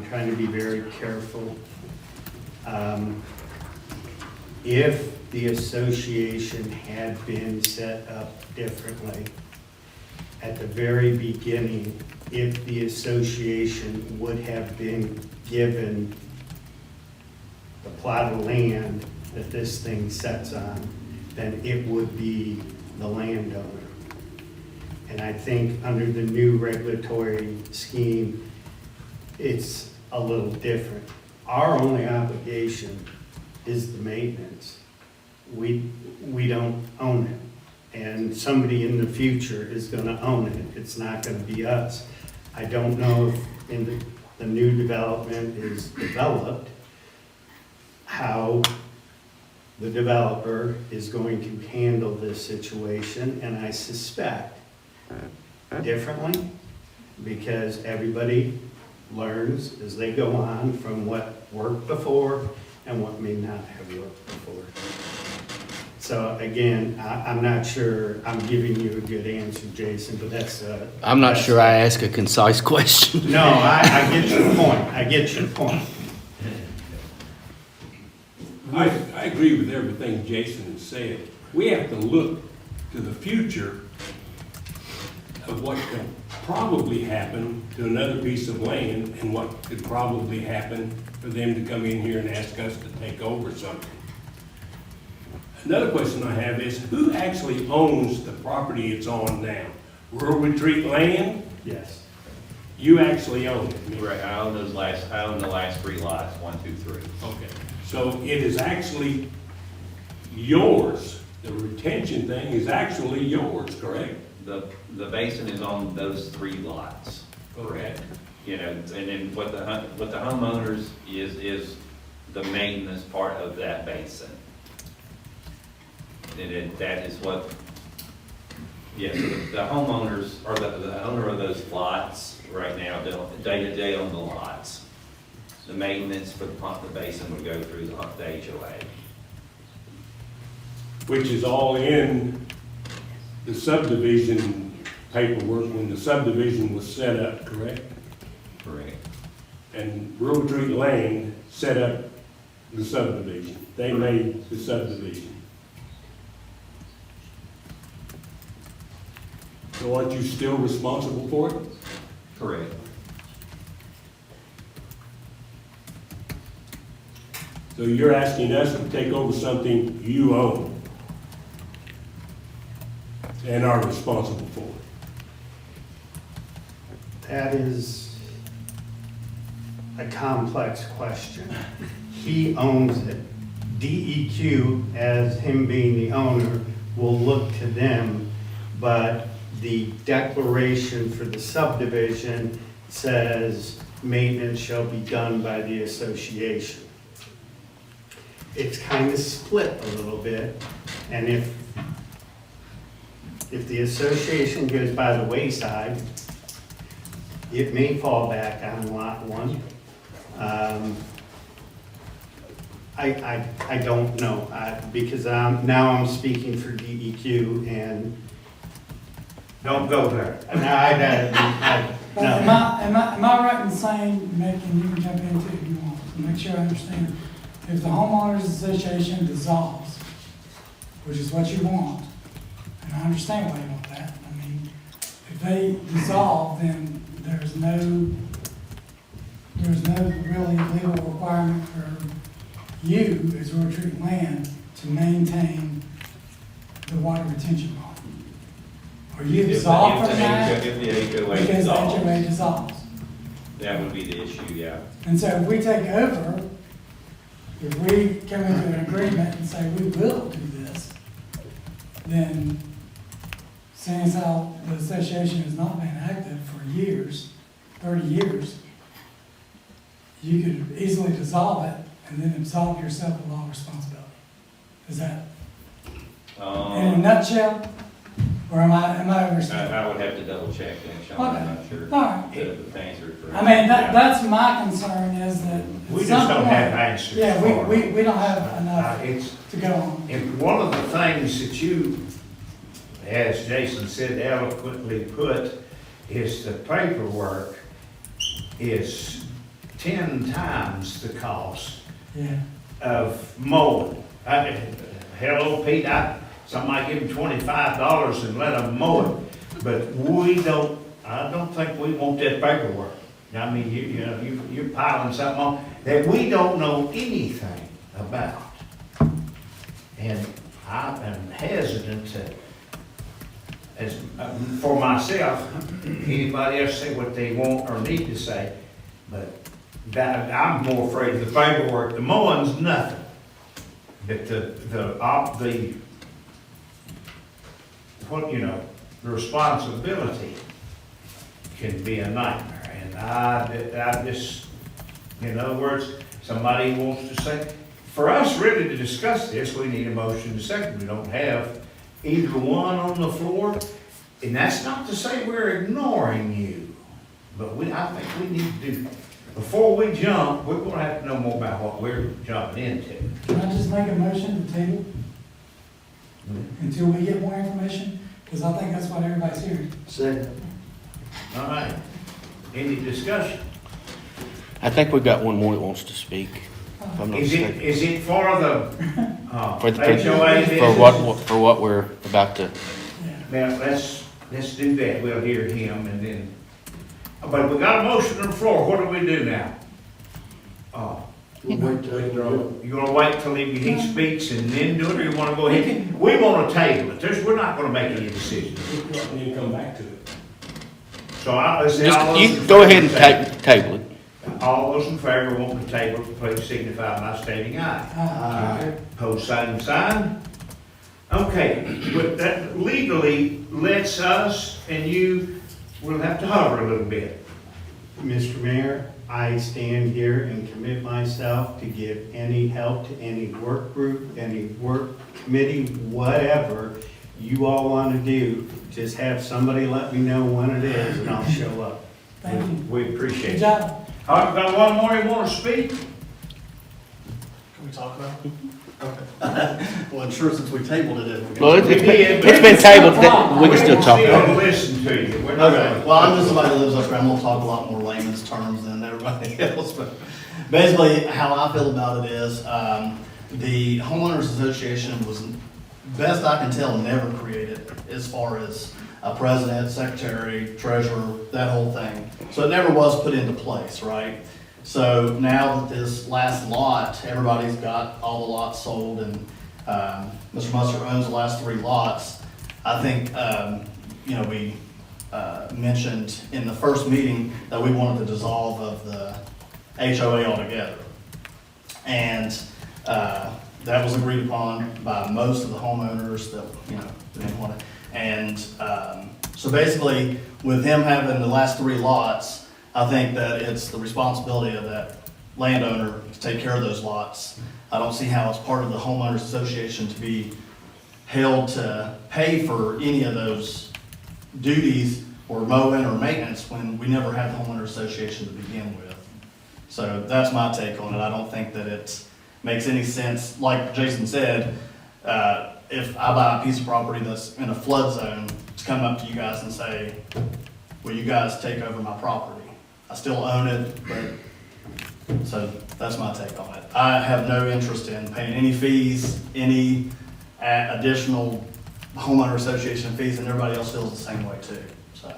trying to be very careful. If the association had been set up differently, at the very beginning, if the association would have been given the plot of land that this thing sets on, then it would be the landowner. And I think under the new regulatory scheme, it's a little different. Our only obligation is the maintenance. We don't own it. And somebody in the future is gonna own it. It's not gonna be us. I don't know if in the new development is developed, how the developer is going to handle this situation, and I suspect differently, because everybody learns as they go on from what worked before and what may not have worked before. So again, I'm not sure I'm giving you a good answer, Jason, but that's I'm not sure I asked a concise question. No, I get your point. I get your point. I agree with everything Jason has said. We have to look to the future of what could probably happen to another piece of land and what could probably happen for them to come in here and ask us to take over something. Another question I have is, who actually owns the property it's on now? Rural Retreat Land? Yes. You actually own it? Right, I own the last 3 lots, 1, 2, 3. Okay, so it is actually yours. The retention thing is actually yours, correct? The basin is on those 3 lots. Correct. You know, and then what the homeowners is the maintenance part of that basin. And then that is what, yes, the homeowners, or the owner of those lots right now, day to day on the lots. The maintenance for the basin would go through the HOA. Which is all in the subdivision paperwork when the subdivision was set up, correct? Correct. And Rural Retreat Lane set up the subdivision. They made the subdivision. So aren't you still responsible for it? Correct. So you're asking us to take over something you own and are responsible for. That is a complex question. He owns it. DEQ, as him being the owner, will look to them, but the declaration for the subdivision says maintenance shall be done by the association. It's kind of split a little bit, and if the association goes by the wayside, it may fall back on lot one. I don't know, because now I'm speaking for DEQ, and Don't go there. But am I right in saying, Nick, and you can jump into it if you want, to make sure I understand, if the homeowners association dissolves, which is what you want, and I understand why you want that, I mean, if they dissolve, then there's no really legal requirement for you as Rural Retreat Land to maintain the water retention pond. Are you dissolved from that? If the HOA Because the dissolves, HOA dissolves. that would be the issue, yeah. And so if we take over, if we come into an agreement and say we will do this, then seeing as how the association has not been active for years, 30 years, you could easily dissolve it and then absolve yourself of all responsibility. Is that in a nutshell? Or am I overstating? I would have to double check that, Sean, I'm not sure. All right. The answer for. I mean, that's my concern is that. We just don't have answers. Yeah, for it. we don't have enough It's, to go on. and one of the things that you, as Jason said, eloquently put, is the paperwork is 10 times the cost Yeah. of mowing. Hello, Pete, somebody give them $25 and let them mow it, but I don't think we want that paperwork. I mean, you're piling something on that we don't know anything about. And I am hesitant to, for myself, anybody else say what they want or need to say, but I'm more afraid of the paperwork. The mowing's nothing. But the the responsibility can be a nightmare. And I just, in other words, somebody wants to say, for us really to discuss this, we need a motion to second. We don't have either one on the floor. And that's not to say we're ignoring you, but I think we need to before we jump, we're gonna have to know more about what we're jumping into. Can I just make a motion to table until we get more information? Because I think that's what everybody's hearing. Second. All right. Any discussion? I think we've got one more that wants to speak. If I'm not mistaken. Is it for the For HOA business? for what we're about to, Yeah. Now, let's do that. We'll hear him and then, but we got a motion on the floor. What do we do now? You gonna wait till he speaks and then do it, or you wanna go ahead? We wanna table it. We're not gonna make any decisions. We need to come back to it. So let's say all those you in can go ahead favor and table it. All those in favor want to table, please signify by stating aye. Pose same sign. Okay, but that legally lets us and you, we'll have to hover a little bit. Mr. Mayor, I stand here and commit myself to give any help to any work group, any work committee, whatever you all want to do. Just have somebody let me know when it is and I'll show up. Thank you. We appreciate Good it. job. All right, got one more you want to speak? Can we talk about it? Okay. Well, I'm sure since we tabled it, we can. Well, it's been tabled, we can still talk about it. We'll listen to you. We're not Okay, gonna- well, I'm just somebody that lives up there, I'm gonna talk a lot more layman's terms than everybody else, but basically, how I feel about it is, the homeowners association was, best I can tell, never created as far as a president, secretary, treasurer, that whole thing. So it never was put into place, right? So now that this last lot, everybody's got all the lots sold and, Mr. Musser owns the last 3 lots, I think, we mentioned in the first meeting that we wanted the dissolve of the HOA altogether. And that was agreed upon by most of the homeowners that, didn't want it. And so basically, with him having the last 3 lots, I think that it's the responsibility of that landowner to take care of those lots. I don't see how it's part of the homeowners association to be held to pay for any of those duties or mowing or maintenance when we never had the homeowner association to begin with. So that's my take on it. I don't think that it makes any sense. Like Jason said, if I buy a piece of property that's in a flood zone, to come up to you guys and say, will you guys take over my property? I still own it, but, so that's my take on it. I have no interest in paying any fees, any additional homeowner association fees, and everybody else feels the same way too, so.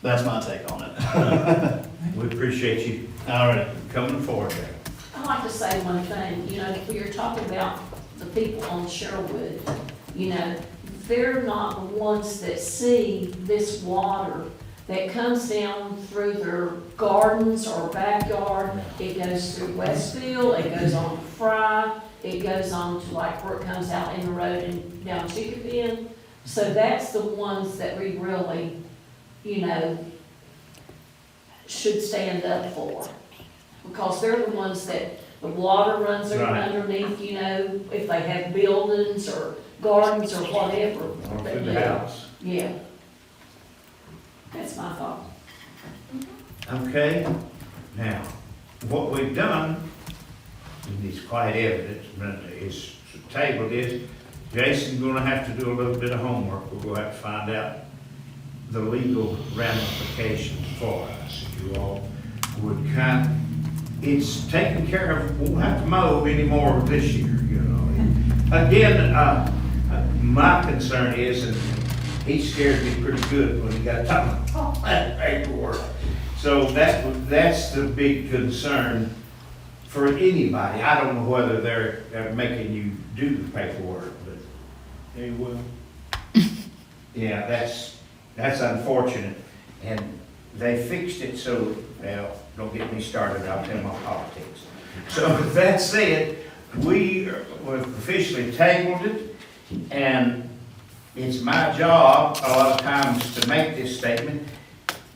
That's my take on it. We appreciate you All right. coming forward there. I'd like to say one thing, if you're talking about the people on Sherwood, they're not the ones that see this water that comes down through their gardens or backyard. It goes through Westfield, it goes on to Fry, it goes on to like where it comes out in the road and down Chickapin. So that's the ones that we really, should stand up for. Because they're the ones that the water runs Right. underneath, if they have buildings or gardens or whatever. Or But through the yeah, house. Yeah. That's my thought. Okay, now, what we've done, and it's quite evident, is tabled is, Jason's gonna have to do a little bit of homework. We're gonna have to find out the legal ramifications for us. If you all would it's taken care of, won't have to mow anymore this year, Again, my concern is, and he scared me pretty good when he got talking about all that paperwork. So that's the big concern for anybody. I don't know whether they're making you do the paperwork, but they will. Yeah, that's unfortunate. And they fixed it so, well, don't get me started, I'll tell my politics. So with that said, we've officially tabled it, and it's my job a lot of times to make this statement.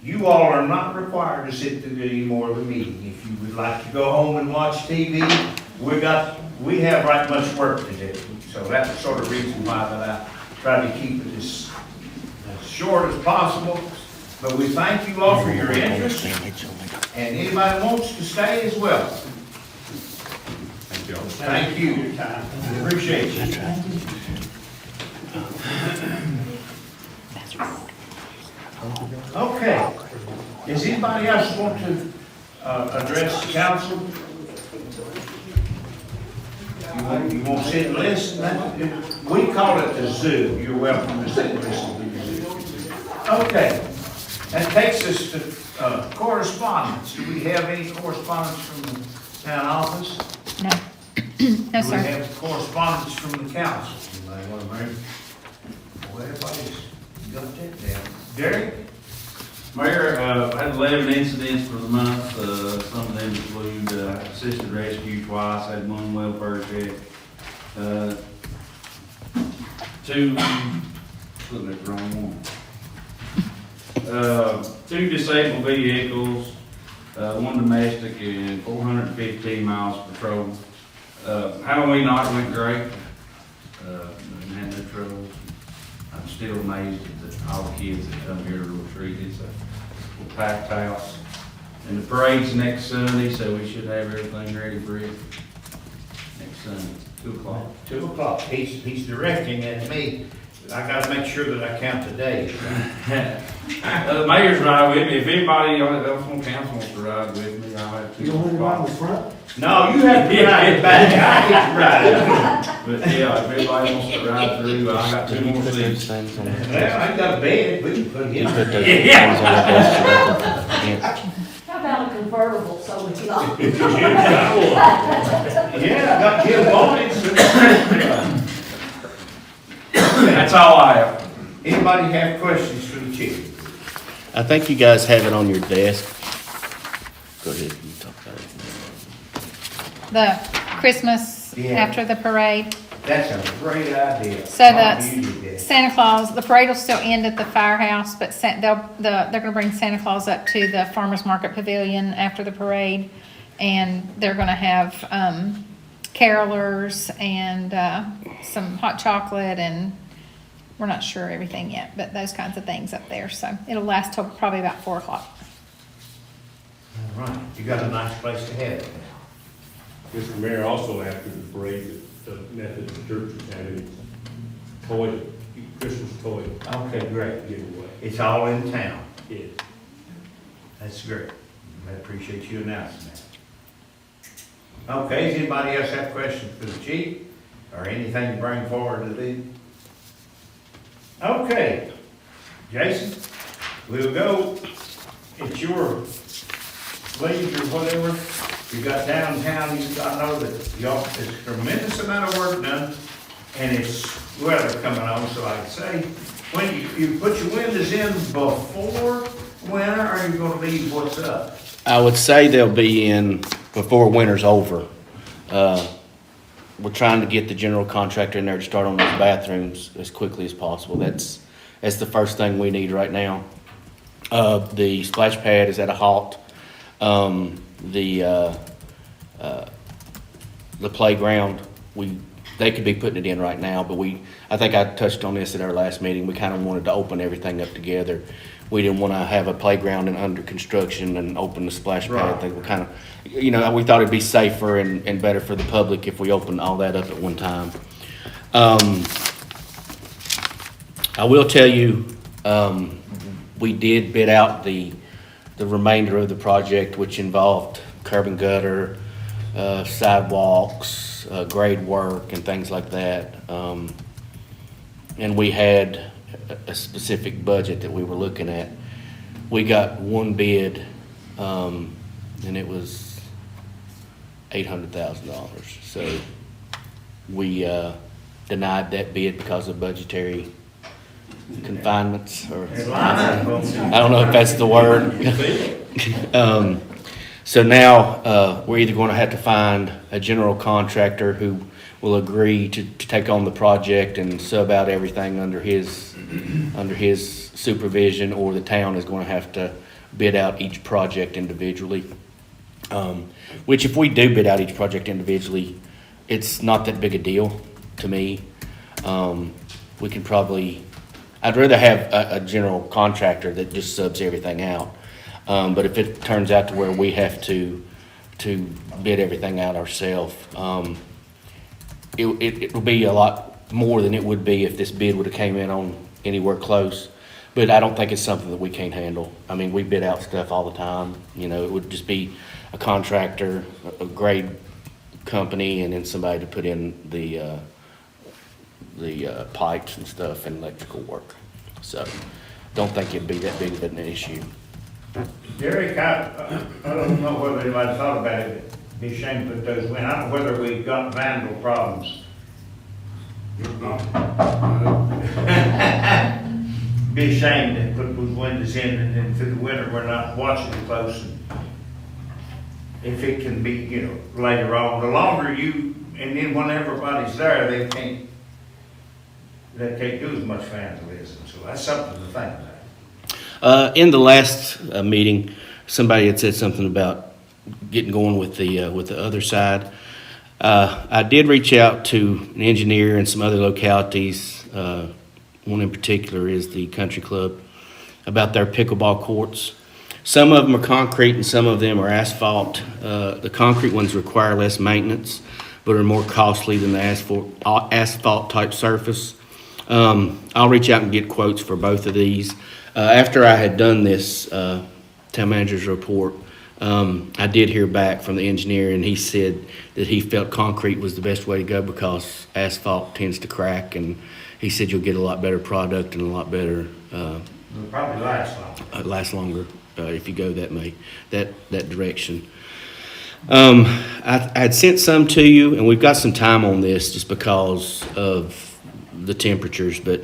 You all are not required to sit through any more of the meeting. If you would like to go home and watch TV, we have right much work to do. So that's the sort of reason why that I try to keep it as short as possible. But we thank you all for your interest, and anybody wants to stay as well. Thank you. For your time. Appreciate you. Okay. Does anybody else want to address the council? You want to sit and listen? We call it the zoo. You're welcome to sit and listen to the zoo. Okay. That takes us to correspondence. Do we have any correspondence from the town office? No. No, Do we sir. have correspondence from the council? Anybody want to bring? Well, everybody's got that down. Derek? Mayor, I had 11 incidents for the month. Some of them include assisted rescue twice, had one welfare check. Two, looking at the wrong one. 2 disabled vehicles, 1 domestic, and 415 miles patrol. Halloween night went great. Didn't have no trouble. I'm still amazed at all the kids that come here to retreat. It's a packed house. And the parade's next Sunday, so we should have everything ready for it next Sunday, 2 o'clock. 2 o'clock. He's directing at me. I gotta make sure that I count the days. The mayor's ride with me. If anybody else on council wants to ride with me, I'll have to. You don't want to ride in the front? No, you have to ride back. I get to ride. But yeah, if everybody wants to ride through, I got 2 more seats. Well, I ain't got a bed. We can put it You in. put those things on the desk so that they can't- How about a convertible, so we can. Yeah, I got Jim Bonnets. That's all I have. Anybody have questions for the chief? I think you guys have it on your desk. Go ahead, you talk about it. The Christmas Yeah. after the parade. That's a great idea. So Mom, that's you did that. Santa Claus, the parade will still end at the firehouse, but they're gonna bring Santa Claus up to the farmer's market pavilion after the parade. And they're gonna have, carolers and, some hot chocolate, and we're not sure everything yet, but those kinds of things up there. So it'll last till probably about 4 o'clock. All right, you got a nice place to have it. Mr. Mayor, also after the parade, the Methodist Church is having toy, Christmas toy Okay, great. giveaway. It's all in town. Yeah. That's great. I appreciate you announcing that. Okay, does anybody else have questions for the chief or anything to bring forward to do? Okay, Jason, we'll go. It's your leisure, whatever. You got downtown, I know that y'all, there's a tremendous amount of work done, and it's weather coming on, so like I say, when you put your windows in before winter, or are you gonna leave what's up? I would say they'll be in before winter's over. We're trying to get the general contractor in there to start on those bathrooms as quickly as possible. That's the first thing we need right now. The splash pad is at a halt. The playground, they could be putting it in right now, but I think I touched on this at our last meeting. We kind of wanted to open everything up together. We didn't want to have a playground under construction and open the splash pad. I think we kind of, we thought it'd be safer and better for the public if we opened all that up at one time. I will tell you, we did bid out the remainder of the project, which involved curb and gutter, sidewalks, grade work, and things like that. And we had a specific budget that we were looking at. We got one bid, and it was $800,000. So we denied that bid because of budgetary confinements, or I don't know if that's the word. So now we're either going to have to find a general contractor who will agree to take on the project and sub out everything under his supervision, or the town is going to have to bid out each project individually. Which, if we do bid out each project individually, it's not that big a deal to me. We can probably, I'd rather have a general contractor that just subs everything out. But if it turns out to where we have to bid everything out ourselves, it will be a lot more than it would be if this bid would have came in on anywhere close. But I don't think it's something that we can't handle. I mean, we bid out stuff all the time. It would just be a contractor, a grade company, and then somebody to put in the pipes and stuff and electrical work. So don't think it'd be that big of an issue. Derek, I don't know whether anybody thought about it. It'd be a shame to put those in. I don't know whether we've got vandal problems. Be a shame to put those windows in, and then through the winter, we're not watching it close. And if it can be, later on, the longer and then when everybody's there, they can't do as much vandalism. So that's something to think about. In the last meeting, somebody had said something about getting going with the other side. I did reach out to an engineer in some other localities. One in particular is the Country Club, about their pickleball courts. Some of them are concrete and some of them are asphalt. The concrete ones require less maintenance, but are more costly than the asphalt type surface. I'll reach out and get quotes for both of these. After I had done this town manager's report, I did hear back from the engineer, and he said that he felt concrete was the best way to go because asphalt tends to crack, and he said you'll get a lot better product and a lot better, It'll probably last longer. if you go that direction. I had sent some to you, and we've got some time on this just because of the temperatures, but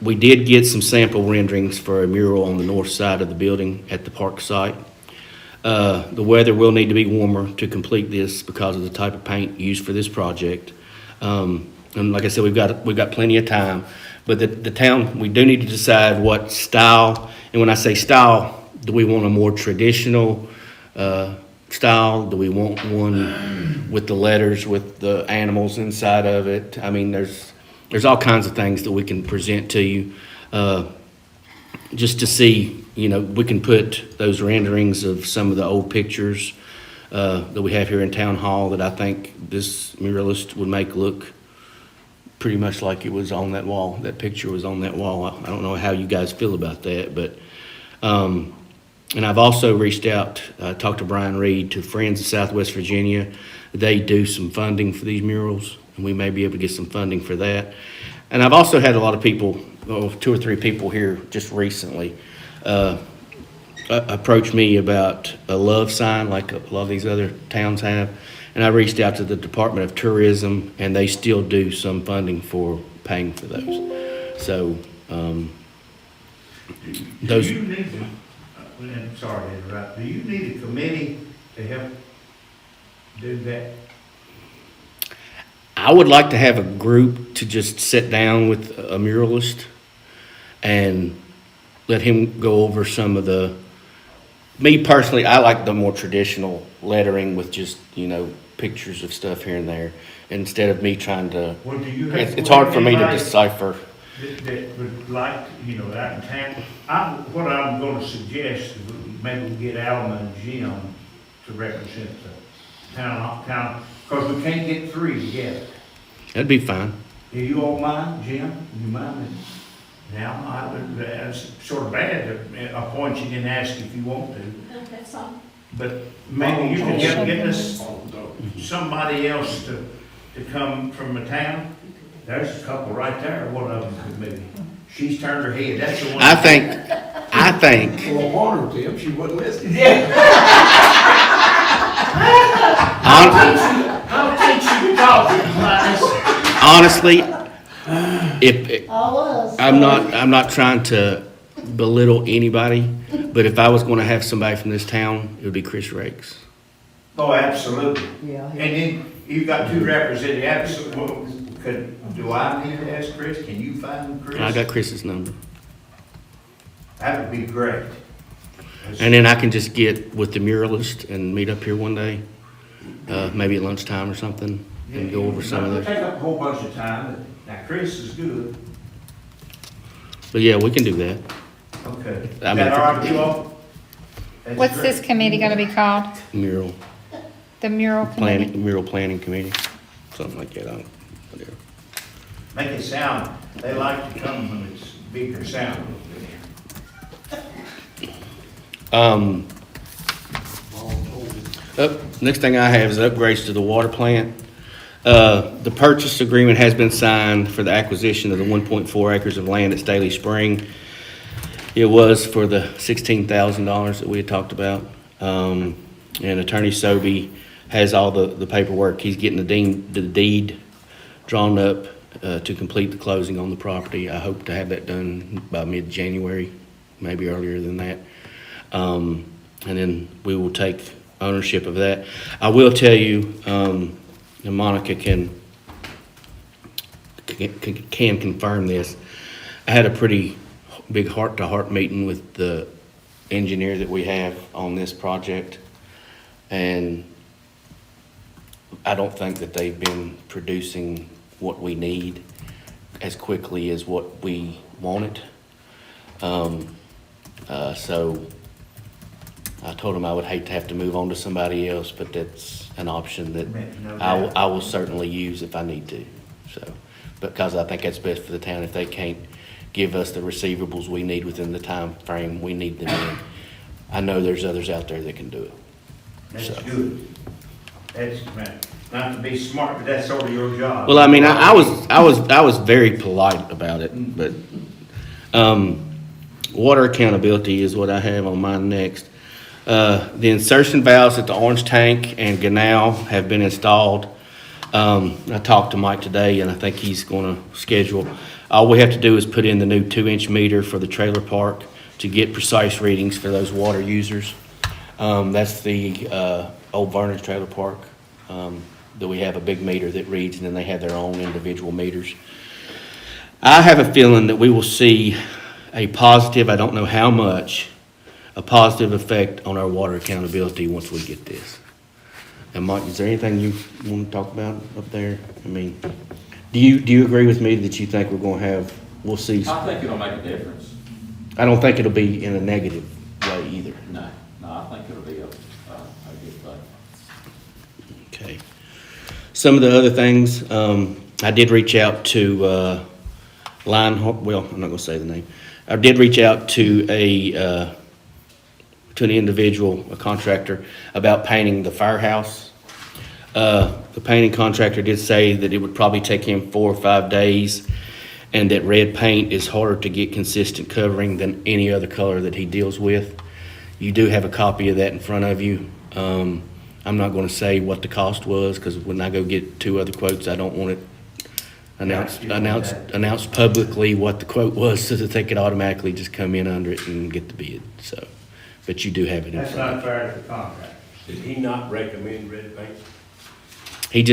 we did get some sample renderings for a mural on the north side of the building at the park site. The weather will need to be warmer to complete this because of the type of paint used for this project. And like I said, we've got plenty of time, but the town, we do need to decide what style, and when I say style, do we want a more traditional style? Do we want one with the letters, with the animals inside of it? I mean, there's all kinds of things that we can present to you, just to see, we can put those renderings of some of the old pictures that we have here in Town Hall that I think this muralist would make look pretty much like it was on that wall. That picture was on that wall. I don't know how you guys feel about that, but, and I've also reached out, talked to Brian Reed, to Friends of Southwest Virginia. They do some funding for these murals, and we may be able to get some funding for that. And I've also had a lot of people, 2 or 3 people here just recently, approach me about a love sign like a lot of these other towns have. And I reached out to the Department of Tourism, and they still do some funding for paying for those. So, those. Do you need to, and sorry to interrupt, do you need a committee to help do that? I would like to have a group to just sit down with a muralist and let him go over some of the, me personally, I like the more traditional lettering with just, pictures of stuff here and there, instead of me trying to, Well, do you have? it's hard for me to anybody decipher. That would like, out in town. What I'm gonna suggest is maybe we get Alma and Jim to represent the town, because we can't get 3 together. That'd be fine. Do you all mind, Jim? You mind? Now, it's sort of bad to appoint you and ask if you want to, That's all. but maybe you can help get us somebody else to come from the town. There's a couple right there, one of them could maybe. She's turned her head, that's the one. I think, Well, upon her, Tim, she wasn't listening. I'll teach you to talk in class. honestly, if, All us. I'm not trying to belittle anybody, but if I was gonna have somebody from this town, it would be Chris Rakes. Oh, absolutely. Yeah. And then you've got 2 representatives. Do I need to ask Chris? Can you find Chris? I got Chris's number. That would be great. And then I can just get with the muralist and meet up here one day, maybe at lunchtime or something, and go over some of It'll those. take up a whole bunch of time. Now, Chris is good. But yeah, we can do that. Okay. Is I mean, that all right with you all? That's What's great. this committee gonna be called? Mural The mural committee? planning committee, something like that. Whatever. Make it sound, they like to come when it's bigger sound. Next thing I have is upgrades to the water plant. The purchase agreement has been signed for the acquisition of the 1.4 acres of land at Staley Spring. It was for the $16,000 that we had talked about. And Attorney Sobey has all the paperwork. He's getting the deed drawn up to complete the closing on the property. I hope to have that done by mid-January, maybe earlier than that. And then we will take ownership of that. I will tell you, and Monica can confirm this, I had a pretty big heart-to-heart meeting with the engineer that we have on this project. And I don't think that they've been producing what we need as quickly as what we wanted. So I told him I would hate to have to move on to somebody else, but that's an option that I will certainly use if I need to. So, because I think that's best for the town. If they can't give us the receivables we need within the time frame we need them in, I know there's others out there that can do it. That's So. good. That's, not to be smart, but that's sort of your job. Well, I mean, I was very polite about it, but, water accountability is what I have on mine next. The insertion valves at the orange tank and canal have been installed. I talked to Mike today, and I think he's gonna schedule. All we have to do is put in the new 2-inch meter for the trailer park to get precise readings for those water users. That's the, old Vernon's Trailer Park, that we have a big meter that reads, and then they have their own individual meters. I have a feeling that we will see a positive, I don't know how much, a positive effect on our water accountability once we get this. And Mike, is there anything you want to talk about up there? I mean, do you agree with me that you think we'll see? I think it'll make a difference. I don't think it'll be in a negative way either. No, I think it'll be a good thing. Okay. Some of the other things, I did reach out to well, I'm not going to say the name. I did reach out to an individual, a contractor, about painting the firehouse. The painting contractor did say that it would probably take him 4 or 5 days, and that red paint is harder to get consistent covering than any other color that he deals with. You do have a copy of that in front of you. I'm not going to say what the cost was, because when I go get 2 other quotes, I don't want it announced publicly what the quote was, so that they could automatically just come in under it and get the bid. So, but you do have it in That's front not of fair to the contractor. Did he not recommend red paint? you.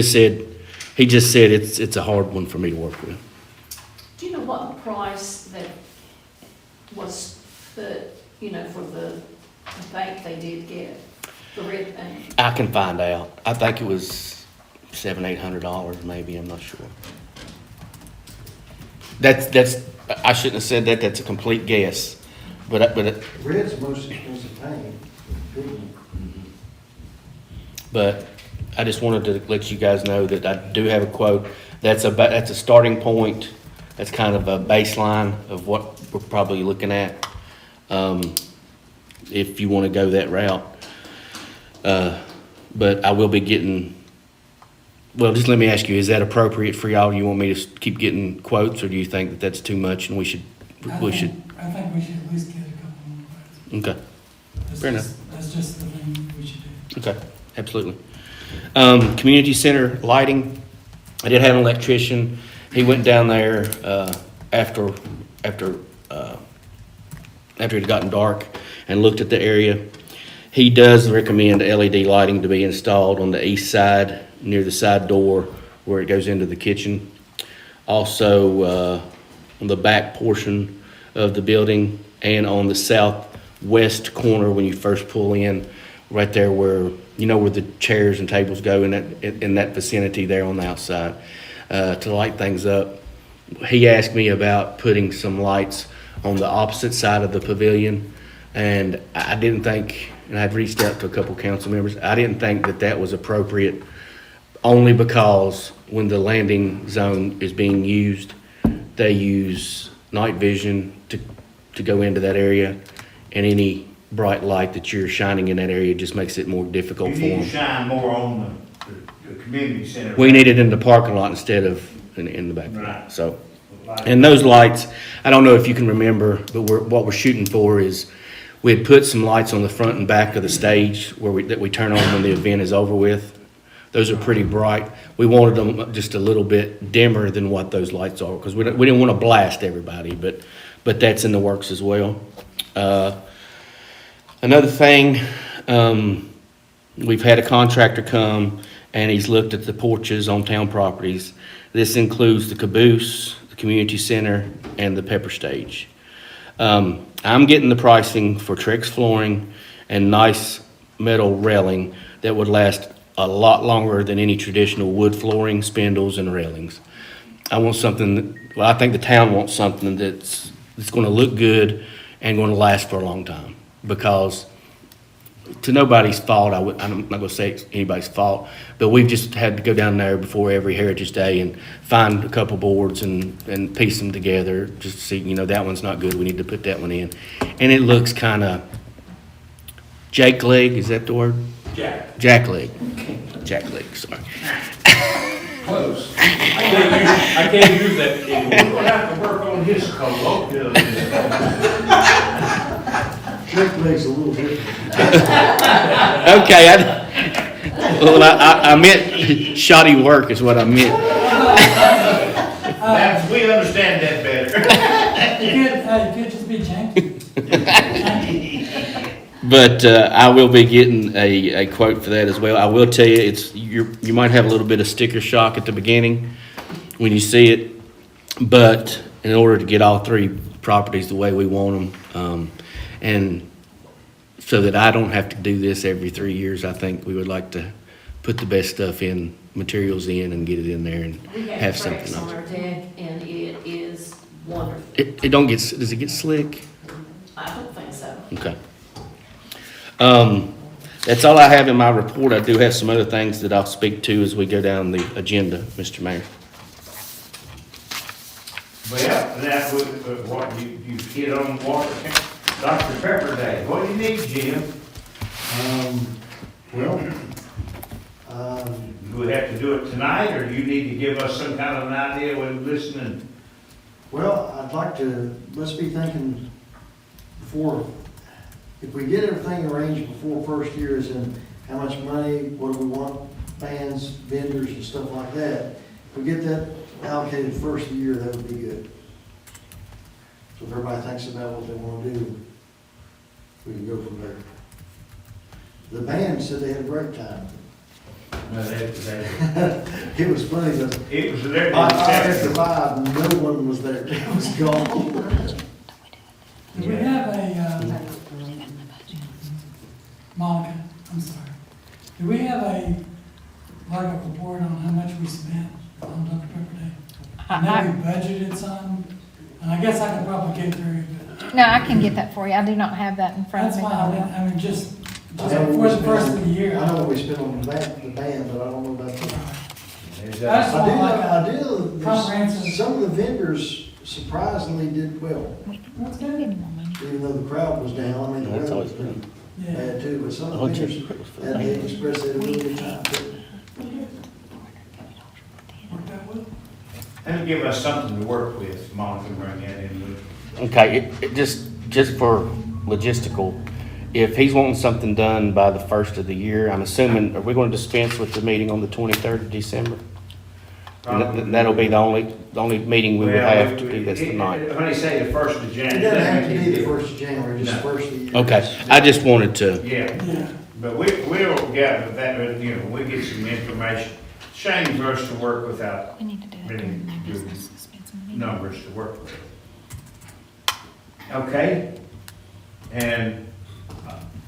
He just said it's a hard one for me to work with. Do you know what the price that was the, for the paint they did get, the red paint? I can find out. I think it was $700-800 maybe. I'm not sure. That's I shouldn't have said that. That's a complete guess. But Red's the most expensive paint. But I just wanted to let you guys know that I do have a quote. That's a starting point. That's kind of a baseline of what we're probably looking at, if you want to go that route. But I will be getting, well, just let me ask you, is that appropriate for y'all? You want me to keep getting quotes, or do you think that that's too much and we should? I think we should at least get a couple more quotes. Okay, fair enough. That's just the thing we should do. Okay, absolutely. Community center lighting, I did have an electrician. He went down there, after it had gotten dark, and looked at the area. He does recommend LED lighting to be installed on the east side, near the side door where it goes into the kitchen. Also, on the back portion of the building, and on the southwest corner when you first pull in, right there where the chairs and tables go, in that vicinity there on the outside, to light things up. He asked me about putting some lights on the opposite side of the pavilion, and I didn't think, and I'd reached out to a couple council members, I didn't think that was appropriate, only because when the landing zone is being used, they use night vision to go into that area, and any bright light that you're shining in that area just makes it more difficult You for need them. to shine more on the community center. We need it in the parking lot instead of in the back. Right. So, and those lights, I don't know if you can remember, but what we're shooting for is, we had put some lights on the front and back of the stage that we turn on when the event is over with. Those are pretty bright. We wanted them just a little bit dimmer than what those lights are, because we didn't want to blast everybody, but that's in the works as well. Another thing, we've had a contractor come, and he's looked at the porches on town properties. This includes the caboose, the community center, and the pepper stage. I'm getting the pricing for Trex flooring and nice metal railing that would last a lot longer than any traditional wood flooring, spindles, and railings. I want something, well, I think the town wants something that's gonna look good and gonna last for a long time. Because to nobody's fault, I'm not gonna say it's anybody's fault, but we've just had to go down there before every Heritage Day and find a couple boards and piece them together, just to see, that one's not good, we need to put that one in. And it looks kinda Jake leg, is that the word? Jack leg. Jack leg, sorry. Close. I can't use that We're anymore. gonna have to work on his colloquialism. That makes a little difference. Okay, I meant shoddy work is what I meant. We understand that better. It could just be janky. But I will be getting a quote for that as well. I will tell you, you might have a little bit of sticker shock at the beginning when you see it, but in order to get all three properties the way we want them, and so that I don't have to do this every 3 years, I think we would like to put the best stuff in, materials in, and get it in there and We have have something Trex on else. our deck, and it is wonderful. Does it get slick? I don't think so. Okay. That's all I have in my report. I do have some other things that I'll speak to as we go down the agenda, Mr. Mayor. Well, that was, what, you hit on water, Dr. Pepper Day. What do you need, Jim? Do we have to do it tonight, or do you need to give us some kind of an idea when listening? Well, I'd like to, let's be thinking before, if we get everything arranged before first year, as in how much money, what do we want, bands, vendors and stuff like that. If we get that allocated first year, that would be good. So if everybody thinks about what they want to do, we can go from there. The band said they had a great time. No, It was funny, but it was there. after 5, no one was there. It was gone. Do we have a, Monica, I'm sorry. Do we have like a report on how much we spent on Dr. Pepper Day? I know we budgeted some, and I guess I could probably get through it. No, I can get that for you. I do not have that in front of That's me. fine, I mean, just I know for we the spent first on- of the year. I know what we spent on the band, but I don't know about the. I just want like I a did, comprehensive. some of the vendors surprisingly did well, That's good. even though the crowd was down, I mean, the That's weather always was pretty Yeah. bad too, but some of Oh, the check vendors, the purpose for and that. they expressed they had a really good time too. Worked out well. That'll give us something to work with, Monica, bring that in with. Okay, it just for logistical, if he's wanting something done by the first of the year, I'm assuming, are we going to dispense with the meeting on the 23rd of December? And that'll be the only meeting we would have to do this tonight. When they say the first of It January. doesn't have to be the first of January, just No. first of the year. Okay, I just wanted to, Yeah, Yeah. but we'll get that, we'll get some information. Shame for us to work without We need to do it really during new good business. Spend some money. numbers to work with. Okay? And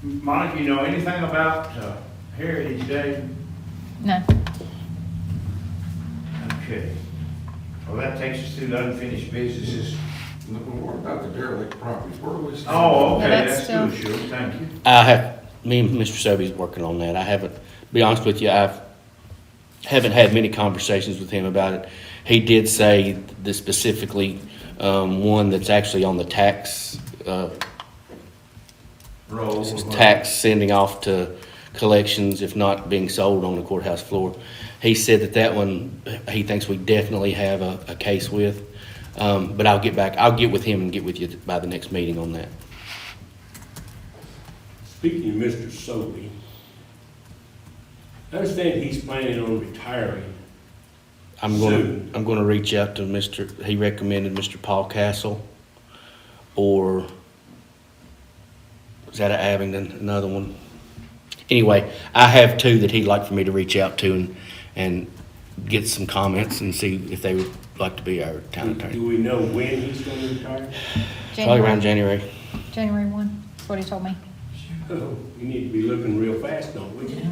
Monica, you know anything about Heritage Day? No. Okay. Well, that takes us through the unfinished businesses. What about the derelict properties? Where do we stand? Oh, okay, Yeah, that's that's good, sure, thank you. me and Mr. Sobey's working on that. I haven't, to be honest with you, haven't had many conversations with him about it. He did say that specifically, one that's actually on the tax, tax sending off to collections, if not being sold on the courthouse floor. He said that one, he thinks we definitely have a case with, but I'll get with him and get with you by the next meeting on that. Speaking of Mr. Sobey, I understand he's planning on retiring. I'm gonna reach out to he recommended Mr. Paul Castle, or is that at Abingdon, another one? Anyway, I have two that he'd like for me to reach out to and get some comments and see if they would like to be our town attorney. Do we know when he's going to retire? Probably around January. January 1, that's what he told me. Oh, we need to be looking real fast, don't we?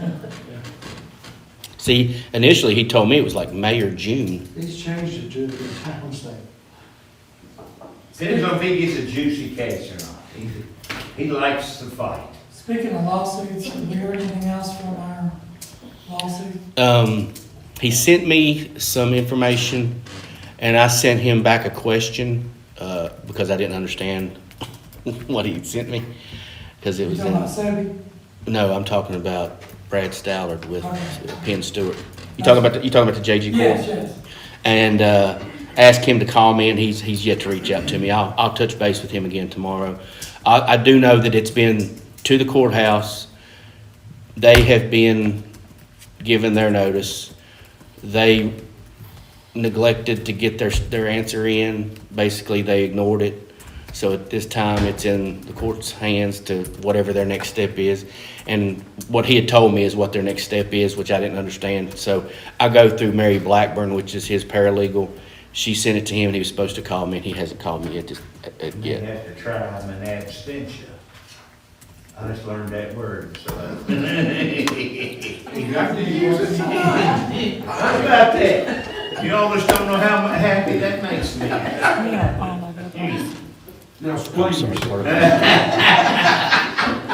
See, initially, he told me it was like May or June. He's changed it to the town's name. Depends on if he gets a juicy case or not. He likes to fight. Speaking of lawsuits, have we heard anything else from our lawsuit? He sent me some information, and I sent him back a question, because I didn't understand what he sent me, because it You was talking about Sobe? no, I'm talking about Brad Stallard with Okay. Penn Stewart. You talking about the JG Court? Yes, yes. And ask him to call me, and he's yet to reach out to me. I'll touch base with him again tomorrow. I do know that it's been to the courthouse. They have been given their notice. They neglected to get their answer in. Basically, they ignored it. So at this time, it's in the court's hands to whatever their next step is. And what he had told me is what their next step is, which I didn't understand. So I go through Mary Blackburn, which is his paralegal. She sent it to him, and he was supposed to call me, and he hasn't called me yet. You have to try him in absentia. I just learned that word, so. You got to use it. How about that? You almost don't know how happy that makes me. We are all over the place. Now, explain yourself.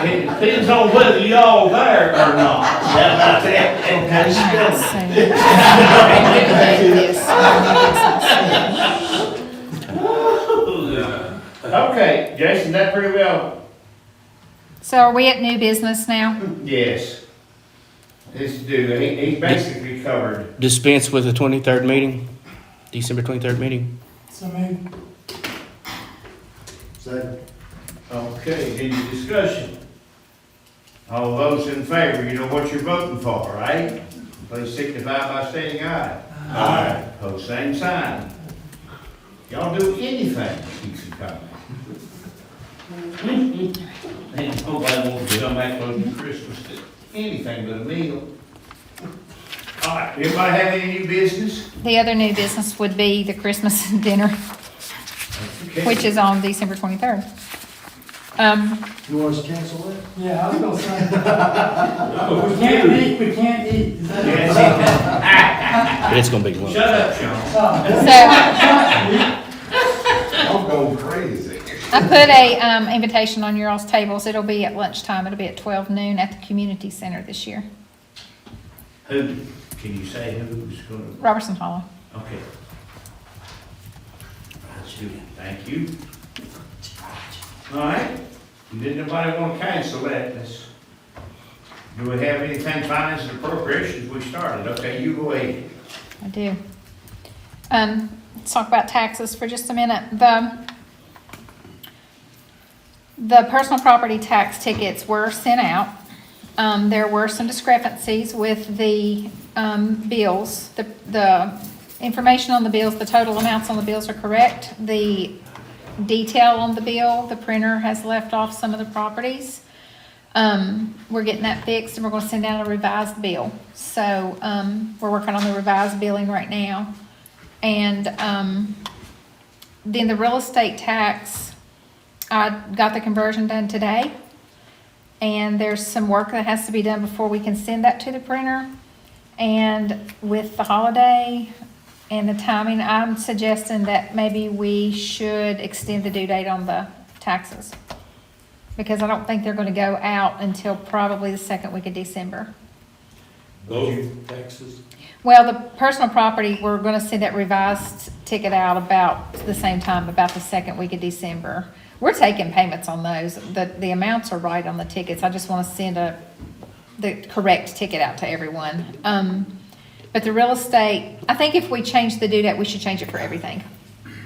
It depends on whether y'all there or not. How about that? Okay, Jason, that pretty well, So are we at new business now? yes. This dude, he basically covered. Dispense with the 23rd meeting, December 23rd meeting. So maybe, Second. Okay, any discussion? All those in favor, you know what you're voting for, right? Please signify by saying aye. Aye. Pose same sign. Y'all do anything to keep some coming. Ain't nobody wants to come back close to Christmas to anything but a meal. All right, everybody have any new business? The other new business would be the Christmas dinner, Okay. which is on December 23rd. You want us to cancel it? yeah, I was gonna say, we can't eat, we can't eat. Is that- Yes, But it's gonna be lunch. Shut up, Sean. So I'm going crazy. I put a invitation on your all's tables. It'll be at lunchtime. It'll be at 12 noon at the community center this year. Who, can you say who's gonna? Robertson Hollow. Okay. Thank you. All right, did nobody want to cancel that? Do we have anything finance and appropriations? We started, okay, you go ahead. I do. Let's talk about taxes for just a minute. The personal property tax tickets were sent out. There were some discrepancies with the bills. The information on the bills, the total amounts on the bills are correct. The detail on the bill, the printer has left off some of the properties. We're getting that fixed, and we're gonna send out a revised bill. So, we're working on the revised billing right now. And, then the real estate tax, I got the conversion done today. And there's some work that has to be done before we can send that to the printer. And with the holiday and the timing, I'm suggesting that maybe we should extend the due date on the taxes. Because I don't think they're gonna go out until probably the second week of December. Both taxes? Well, the personal property, we're gonna send that revised ticket out about the same time, about the second week of December. We're taking payments on those. The amounts are right on the tickets. I just wanna send the correct ticket out to everyone. But the real estate, I think if we change the due date, we should change it for everything.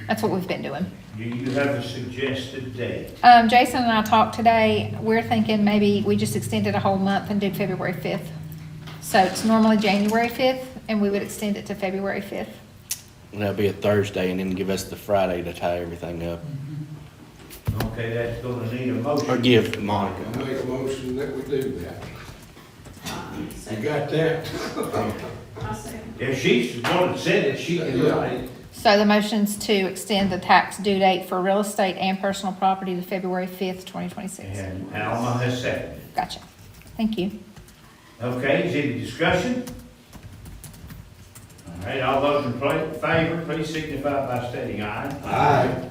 That's what we've been doing. Do you have a suggested date? Jason and I talked today. We're thinking maybe we just extend it a whole month and do February 5th. So it's normally January 5th, and we would extend it to February 5th. And that'll be a Thursday, and then give us the Friday to tie everything up. Okay, that's gonna need a motion. Or give Monica. I make a motion that we do that. You got that? If she's the one that said it, she can do it. So the motion's to extend the tax due date for real estate and personal property to February 5th, 2026. And Alma has seconded. Gotcha. Thank you. Okay, is any discussion? All right, all those in favor, please signify by stating aye. Aye.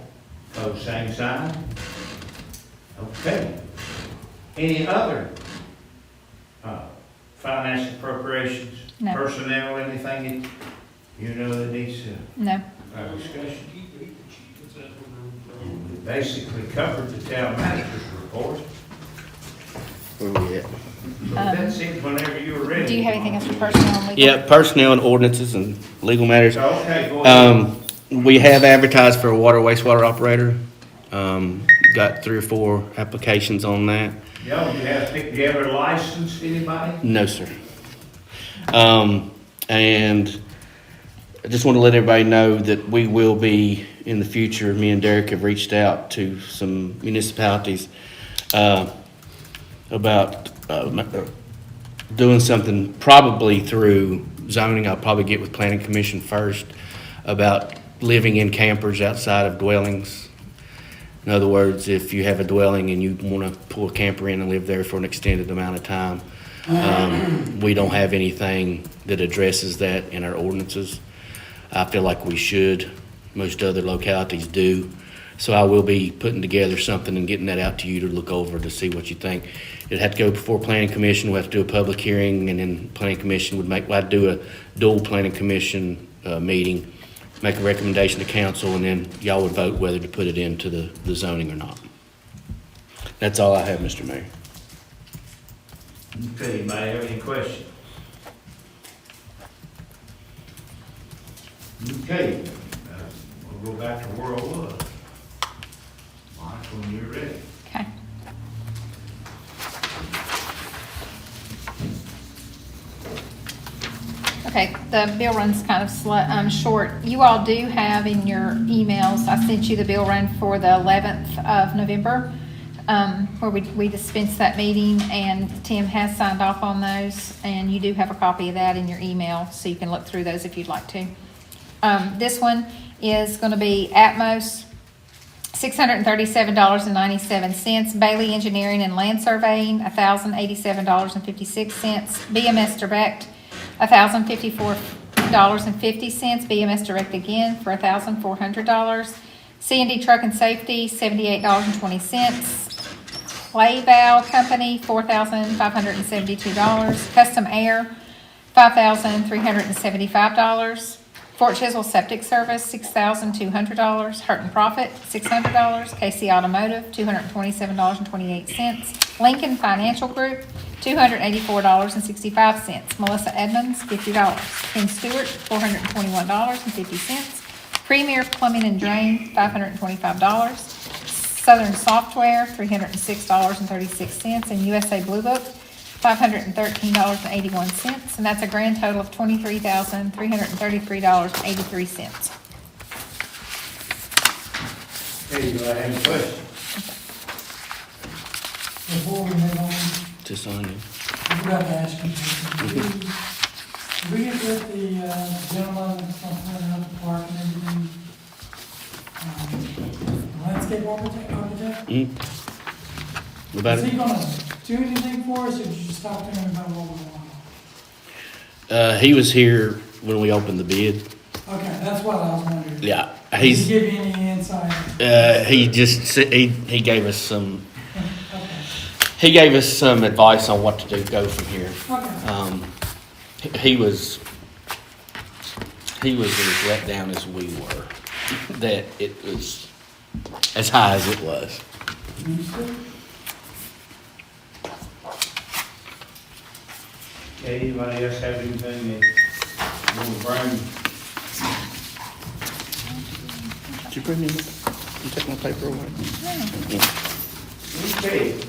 Pose same sign. Okay. Any other finance appropriations? No. Personnel, anything that you know that needs No. discussion? We basically covered the town manager's report. Where we at? So that's it whenever you were ready. Do you have anything else for personnel and legal? Yeah, personnel and ordinances and legal matters. Okay, go ahead. We have advertised for a water wastewater operator. Got 3 or 4 applications on that. Yo, do you have a license, anybody? No, sir. And I just want to let everybody know that we will be, in the future, me and Derek have reached out to some municipalities about doing something probably through zoning. I'll probably get with planning commission first about living in campers outside of dwellings. In other words, if you have a dwelling and you want to pull a camper in and live there for an extended amount of time, we don't have anything that addresses that in our ordinances. I feel like we should. Most other localities do. So I will be putting together something and getting that out to you to look over to see what you think. It'd have to go before planning commission. We'll have to do a public hearing, and then planning commission would I'd do a dual planning commission meeting, make a recommendation to council, and then y'all would vote whether to put it into the zoning or not. That's all I have, Mr. Mayor. Okay, anybody have any questions? Okay, we'll go back to where I was. Mike, when you're ready. Okay. Okay, the bill run's kind of short. You all do have in your emails, I sent you the bill run for the 11th of November, where we dispensed that meeting, and Tim has signed off on those, and you do have a copy of that in your email, so you can look through those if you'd like to. This one is gonna be Atmos, $637.97. Bailey Engineering and Land Surveying, $1,087.56. BMS Direct, $1,054.50. BMS Direct again for $1,400. C&D Truck and Safety, $78.20. Clay Valve Company, $4,572. Custom Air, $5,375. Fort Chiswell Septic Service, $6,200. Hurt and Profit, $600. KC Automotive, $227.28. Lincoln Financial Group, $284.65. Melissa Edmonds, $50. Ken Stewart, $421.50. Premier Plumbing and Drain, $525. Southern Software, $306.36. And USA Blue Book, $513.81, and that's a grand total of $23,333.83. Okay, do I have any questions? Before we move on, To sign it. I forgot to ask you, did we get with the gentleman that's going to clean out the park and everything? Landscape architect? What about Is it? he gonna do anything for us, or did you just talk to him about what we want? He was here when we opened the bid. Okay, that's what I was wondering. Yeah, Did he's, he give you any insight? he gave us some, Okay, he gave us some advice on what to do, go from here. okay. He was as let down as we were, that it was as high as it was. Understood. Okay, anybody else have anything that will bring? Did you bring me, you take my paper away? Okay.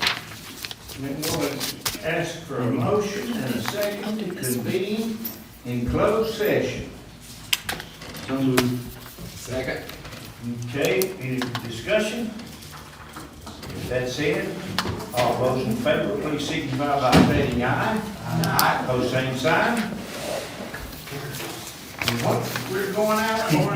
We're going to ask for a motion and a second to convene in closed session. So moved. Second. Okay, any discussion? If that's it, all those in favor, please signify by stating aye. Aye. Pose same sign. What, we're going out, or